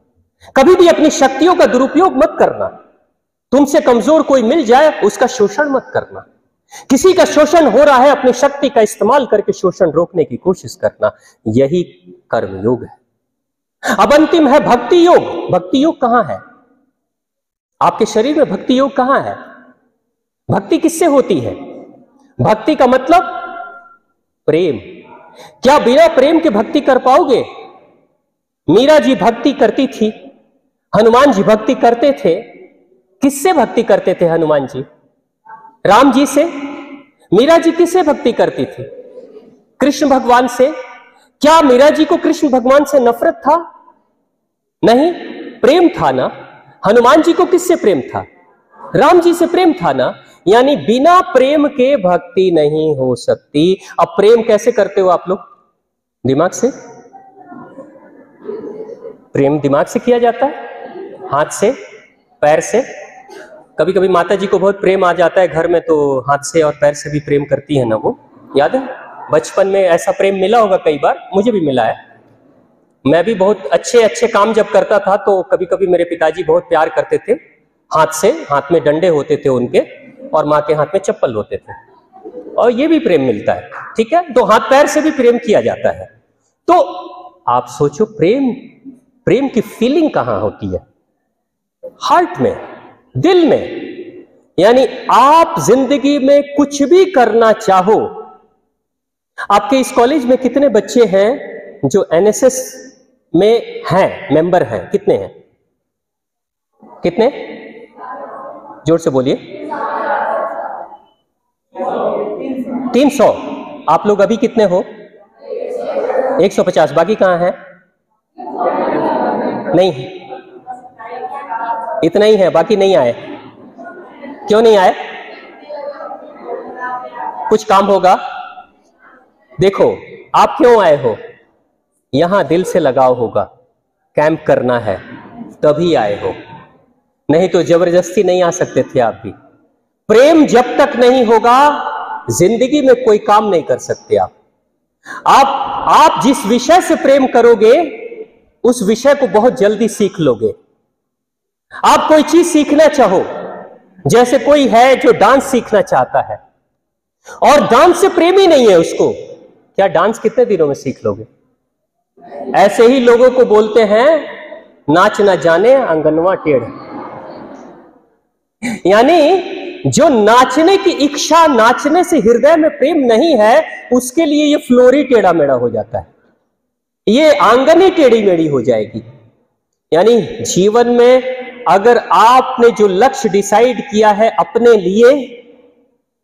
कभी भी अपनी शक्तियों का दुरुपयोग मत करना। तुमसे कमजोर कोई मिल जाए उसका शोषण मत करना। किसी का शोषण हो रहा है, अपनी शक्ति का इस्तेमाल करके शोषण रोकने की कोशिश करना, यही कर्म योग है। अब अंतिम है भक्ति योग। भक्ति योग कहां है? आपके शरीर में भक्ति योग कहां है? भक्ति किससे होती है? भक्ति का मतलब प्रेम। क्या बिना प्रेम के भक्ति कर पाओगे? मीरा जी भक्ति करती थी, हनुमान जी भक्ति करते थे। किससे भक्ति करते थे हनुमान जी? राम जी से। मीरा जी किससे भक्ति करती थी? कृष्ण भगवान से। क्या मीरा जी को कृष्ण भगवान से नफरत था? नहीं, प्रेम था ना। हनुमान जी को किससे प्रेम था? राम जी से प्रेम था ना। यानी बिना प्रेम के भक्ति नहीं हो सकती। अब प्रेम कैसे करते हो आप लोग? दिमाग से। प्रेम दिमाग से किया जाता है, हाथ से, पैर से। कभी कभी माता जी को बहुत प्रेम आ जाता है घर में, तो हाथ से और पैर से भी प्रेम करती है ना। वो याद है बचपन में ऐसा प्रेम मिला होगा, कई बार मुझे भी मिला है। मैं भी बहुत अच्छे अच्छे काम जब करता था तो कभी कभी मेरे पिताजी बहुत प्यार करते थे हाथ से। हाथ में डंडे होते थे उनके और माँ के हाथ में चप्पल होते थे, और ये भी प्रेम मिलता है। ठीक है, तो हाथ पैर से भी प्रेम किया जाता है। तो आप सोचो प्रेम की फीलिंग कहां होती है? हार्ट में, दिल में। यानी आप जिंदगी में कुछ भी करना चाहो। आपके इस कॉलेज में कितने बच्चे हैं जो एनएसएस में हैं, मेंबर हैं? कितने हैं? कितने? जोर से बोलिए। 300। आप लोग अभी कितने हो? 150। बाकी कहां है? नहीं, इतना ही है, बाकी नहीं आए। क्यों नहीं आए? कुछ काम होगा। देखो, आप क्यों आए हो? यहां दिल से लगाव होगा, कैंप करना है, तभी आए हो। नहीं तो जबरदस्ती नहीं आ सकते थे आप भी। प्रेम जब तक नहीं होगा जिंदगी में कोई काम नहीं कर सकते आप जिस विषय से प्रेम करोगे उस विषय को बहुत जल्दी सीख लोगे। आप कोई चीज सीखना चाहो, जैसे कोई है जो डांस सीखना चाहता है और डांस से प्रेमी नहीं है उसको, क्या डांस कितने दिनों में सीख लोगे? ऐसे ही लोगों को बोलते हैं नाच ना जाने अंगनवा टेढ़। यानी जो नाचने की इच्छा, नाचने से हृदय में प्रेम नहीं है, उसके लिए ये फ्लोरी टेढ़ा मेढ़ा हो जाता है, ये आंगन ही टेढ़ी मेढ़ी हो जाएगी। यानी जीवन में अगर आपने जो लक्ष्य डिसाइड किया है अपने लिए,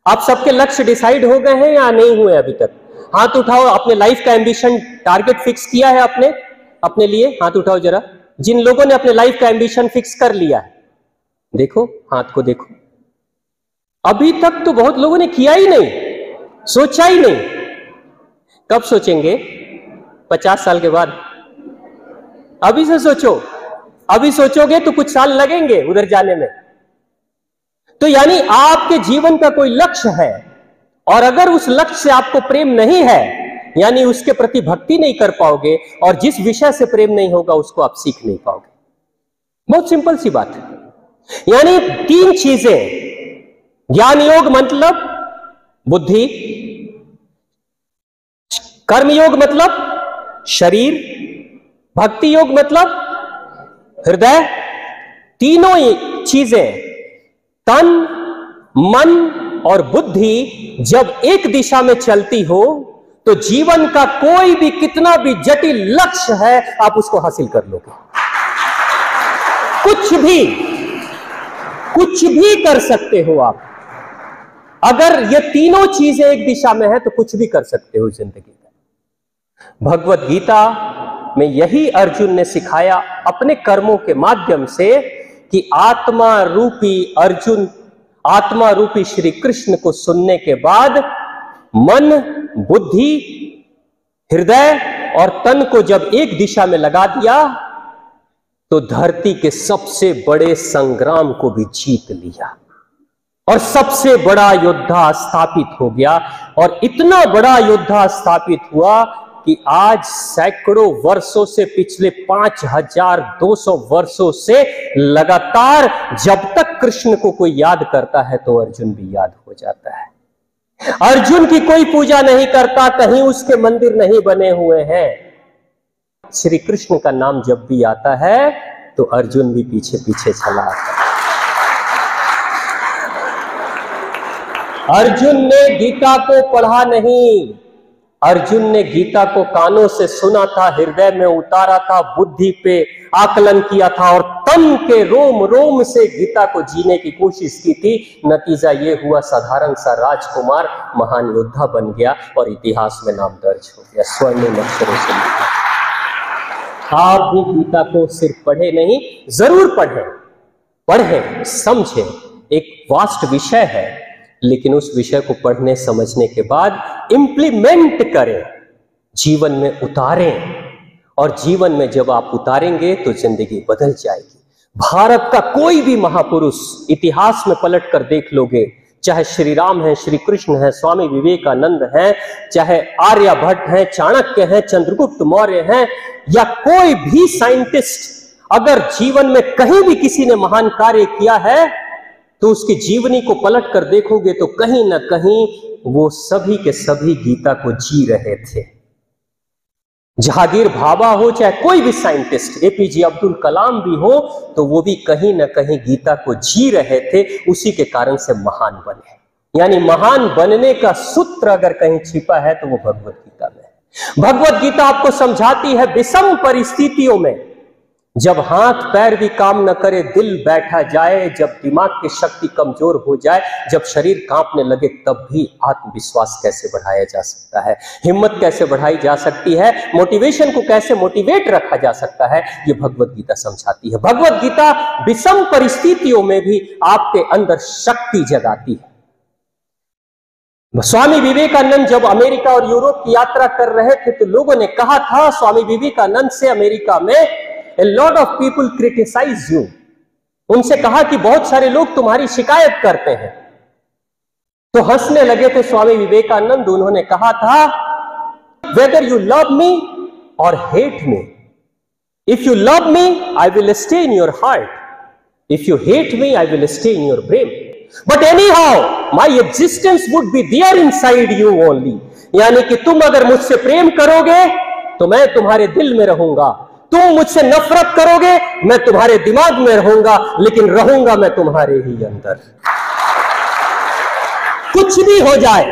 आप सबके लक्ष्य डिसाइड हो गए हैं या नहीं हुए अभी तक? हाथ उठाओ। अपने लाइफ का एम्बिशन, टारगेट फिक्स किया है आपने? अपने लिए? हाथ उठाओ जरा। जिन लोगों ने अपने लाइफ का एम्बिशन फिक्स कर लिया है, देखो हाथ को देखो। अभी तक तो बहुत लोगों ने किया ही नहीं, सोचा ही नहीं। कब सोचेंगे? 50 साल के बाद। अभी से सोचो। अभी सोचोगे तो कुछ साल लगेंगे उधर जाने में। तो यानी आपके जीवन का कोई लक्ष्य है, और अगर उस लक्ष्य से आपको प्रेम नहीं है, यानी उसके प्रति भक्ति नहीं कर पाओगे, और जिस विषय से प्रेम नहीं होगा उसको आप सीख नहीं पाओगे। बहुत सिंपल सी बात है। यानी 3 चीजें, ज्ञान योग मतलब बुद्धि, कर्म योग मतलब शरीर, भक्ति योग मतलब हृदय। तीनों ही चीजें, तन, मन और बुद्धि जब एक दिशा में चलती हो तो जीवन का कोई भी कितना भी जटिल लक्ष्य है आप उसको हासिल कर लोगे। कुछ भी कर सकते हो आप। अगर ये तीनों चीजें एक दिशा में है तो कुछ भी कर सकते हो जिंदगी में। भगवत गीता में यही अर्जुन ने सिखाया अपने कर्मों के माध्यम से कि आत्मा रूपी अर्जुन, आत्मा रूपी श्री कृष्ण को सुनने के बाद मन, बुद्धि, हृदय और तन को जब एक दिशा में लगा दिया तो धरती के सबसे बड़े संग्राम को भी जीत लिया और सबसे बड़ा योद्धा स्थापित हो गया। और इतना बड़ा योद्धा स्थापित हुआ कि आज सैकड़ों वर्षों से, पिछले 5200 वर्षों से लगातार जब तक कृष्ण को कोई याद करता है तो अर्जुन भी याद हो जाता है। अर्जुन की कोई पूजा नहीं करता, कहीं उसके मंदिर नहीं बने हुए हैं। श्री कृष्ण का नाम जब भी आता है तो अर्जुन भी पीछे पीछे चला आता है। अर्जुन ने गीता को पढ़ा नहीं, अर्जुन ने गीता को कानों से सुना था, हृदय में उतारा था, बुद्धि पे आकलन किया था और तन के रोम रोम से गीता को जीने की कोशिश की थी। नतीजा ये हुआ, साधारण सा राजकुमार महान योद्धा बन गया और इतिहास में नाम दर्ज हो गया, स्वर्णिम अक्षरों से लिखा। आप भी गीता को सिर्फ पढ़े नहीं, जरूर पढ़ें, समझें। एक वास्ट विषय है, लेकिन उस विषय को पढ़ने समझने के बाद इंप्लीमेंट करें, जीवन में उतारें। और जीवन में जब आप उतारेंगे तो जिंदगी बदल जाएगी। भारत का कोई भी महापुरुष इतिहास में पलट कर देख लोगे, चाहे श्री राम है, श्री कृष्ण है, स्वामी विवेकानंद हैं, चाहे आर्यभट्ट हैं, चाणक्य हैं, चंद्रगुप्त मौर्य हैं, या कोई भी साइंटिस्ट, अगर जीवन में कहीं भी किसी ने महान कार्य किया है तो उसकी जीवनी को पलट कर देखोगे तो कहीं ना कहीं वो सभी के सभी गीता को जी रहे थे। जहांगीर भाभा हो, चाहे कोई भी साइंटिस्ट, एपीजे अब्दुल कलाम भी हो, तो वो भी कहीं ना कहीं गीता को जी रहे थे, उसी के कारण से महान बने। यानी महान बनने का सूत्र अगर कहीं छिपा है तो वो भगवत गीता में है। भगवत गीता आपको समझाती है विषम परिस्थितियों में, जब हाथ पैर भी काम न करे, दिल बैठा जाए, जब दिमाग की शक्ति कमजोर हो जाए, जब शरीर कांपने लगे, तब भी आत्मविश्वास कैसे बढ़ाया जा सकता है, हिम्मत कैसे बढ़ाई जा सकती है, मोटिवेशन को कैसे मोटिवेट रखा जा सकता है, ये भगवत गीता समझाती है। भगवत गीता विषम परिस्थितियों में भी आपके अंदर शक्ति जगाती है। स्वामी विवेकानंद जब अमेरिका और यूरोप की यात्रा कर रहे थे तो लोगों ने कहा था स्वामी विवेकानंद से, अमेरिका में A lot of people criticize you. उनसे कहा कि बहुत सारे लोग तुम्हारी शिकायत करते हैं। तो हंसने लगे थे स्वामी विवेकानंद। उन्होंने कहा था, whether you love me or hate me, if you love me, I will stay in your heart. If you hate me, I will stay in your brain. But anyhow, my existence would be there inside you only. यानी कि तुम अगर मुझसे प्रेम करोगे तो मैं तुम्हारे दिल में रहूंगा, तुम मुझसे नफरत करोगे मैं तुम्हारे दिमाग में रहूंगा, लेकिन रहूंगा मैं तुम्हारे ही अंदर। कुछ भी हो जाए,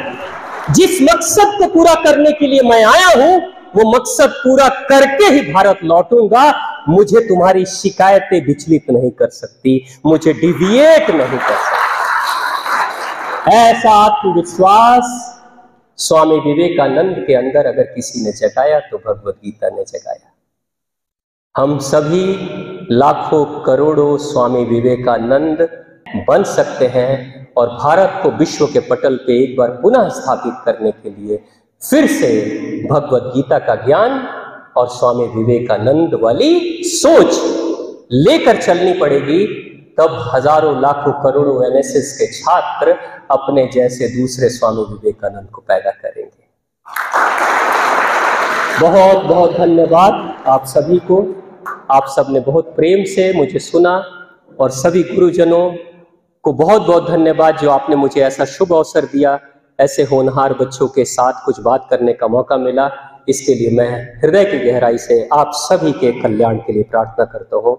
जिस मकसद को पूरा करने के लिए मैं आया हूं वो मकसद पूरा करके ही भारत लौटूंगा। मुझे तुम्हारी शिकायतें विचलित नहीं कर सकती, मुझे डिविएट नहीं कर सकती। ऐसा आत्मविश्वास स्वामी विवेकानंद के अंदर अगर किसी ने जगाया तो भगवत गीता ने जगाया। हम सभी लाखों करोड़ों स्वामी विवेकानंद बन सकते हैं और भारत को विश्व के पटल पे एक बार पुनः स्थापित करने के लिए फिर से भगवत गीता का ज्ञान और स्वामी विवेकानंद वाली सोच लेकर चलनी पड़ेगी। तब हजारों लाखों करोड़ों एनएसएस के छात्र अपने जैसे दूसरे स्वामी विवेकानंद को पैदा करेंगे। बहुत बहुत धन्यवाद आप सभी को। आप सबने बहुत प्रेम से मुझे सुना और सभी गुरुजनों को बहुत बहुत धन्यवाद जो आपने मुझे ऐसा शुभ अवसर दिया, ऐसे होनहार बच्चों के साथ कुछ बात करने का मौका मिला। इसके लिए मैं हृदय की गहराई से आप सभी के कल्याण के लिए प्रार्थना करता हूँ।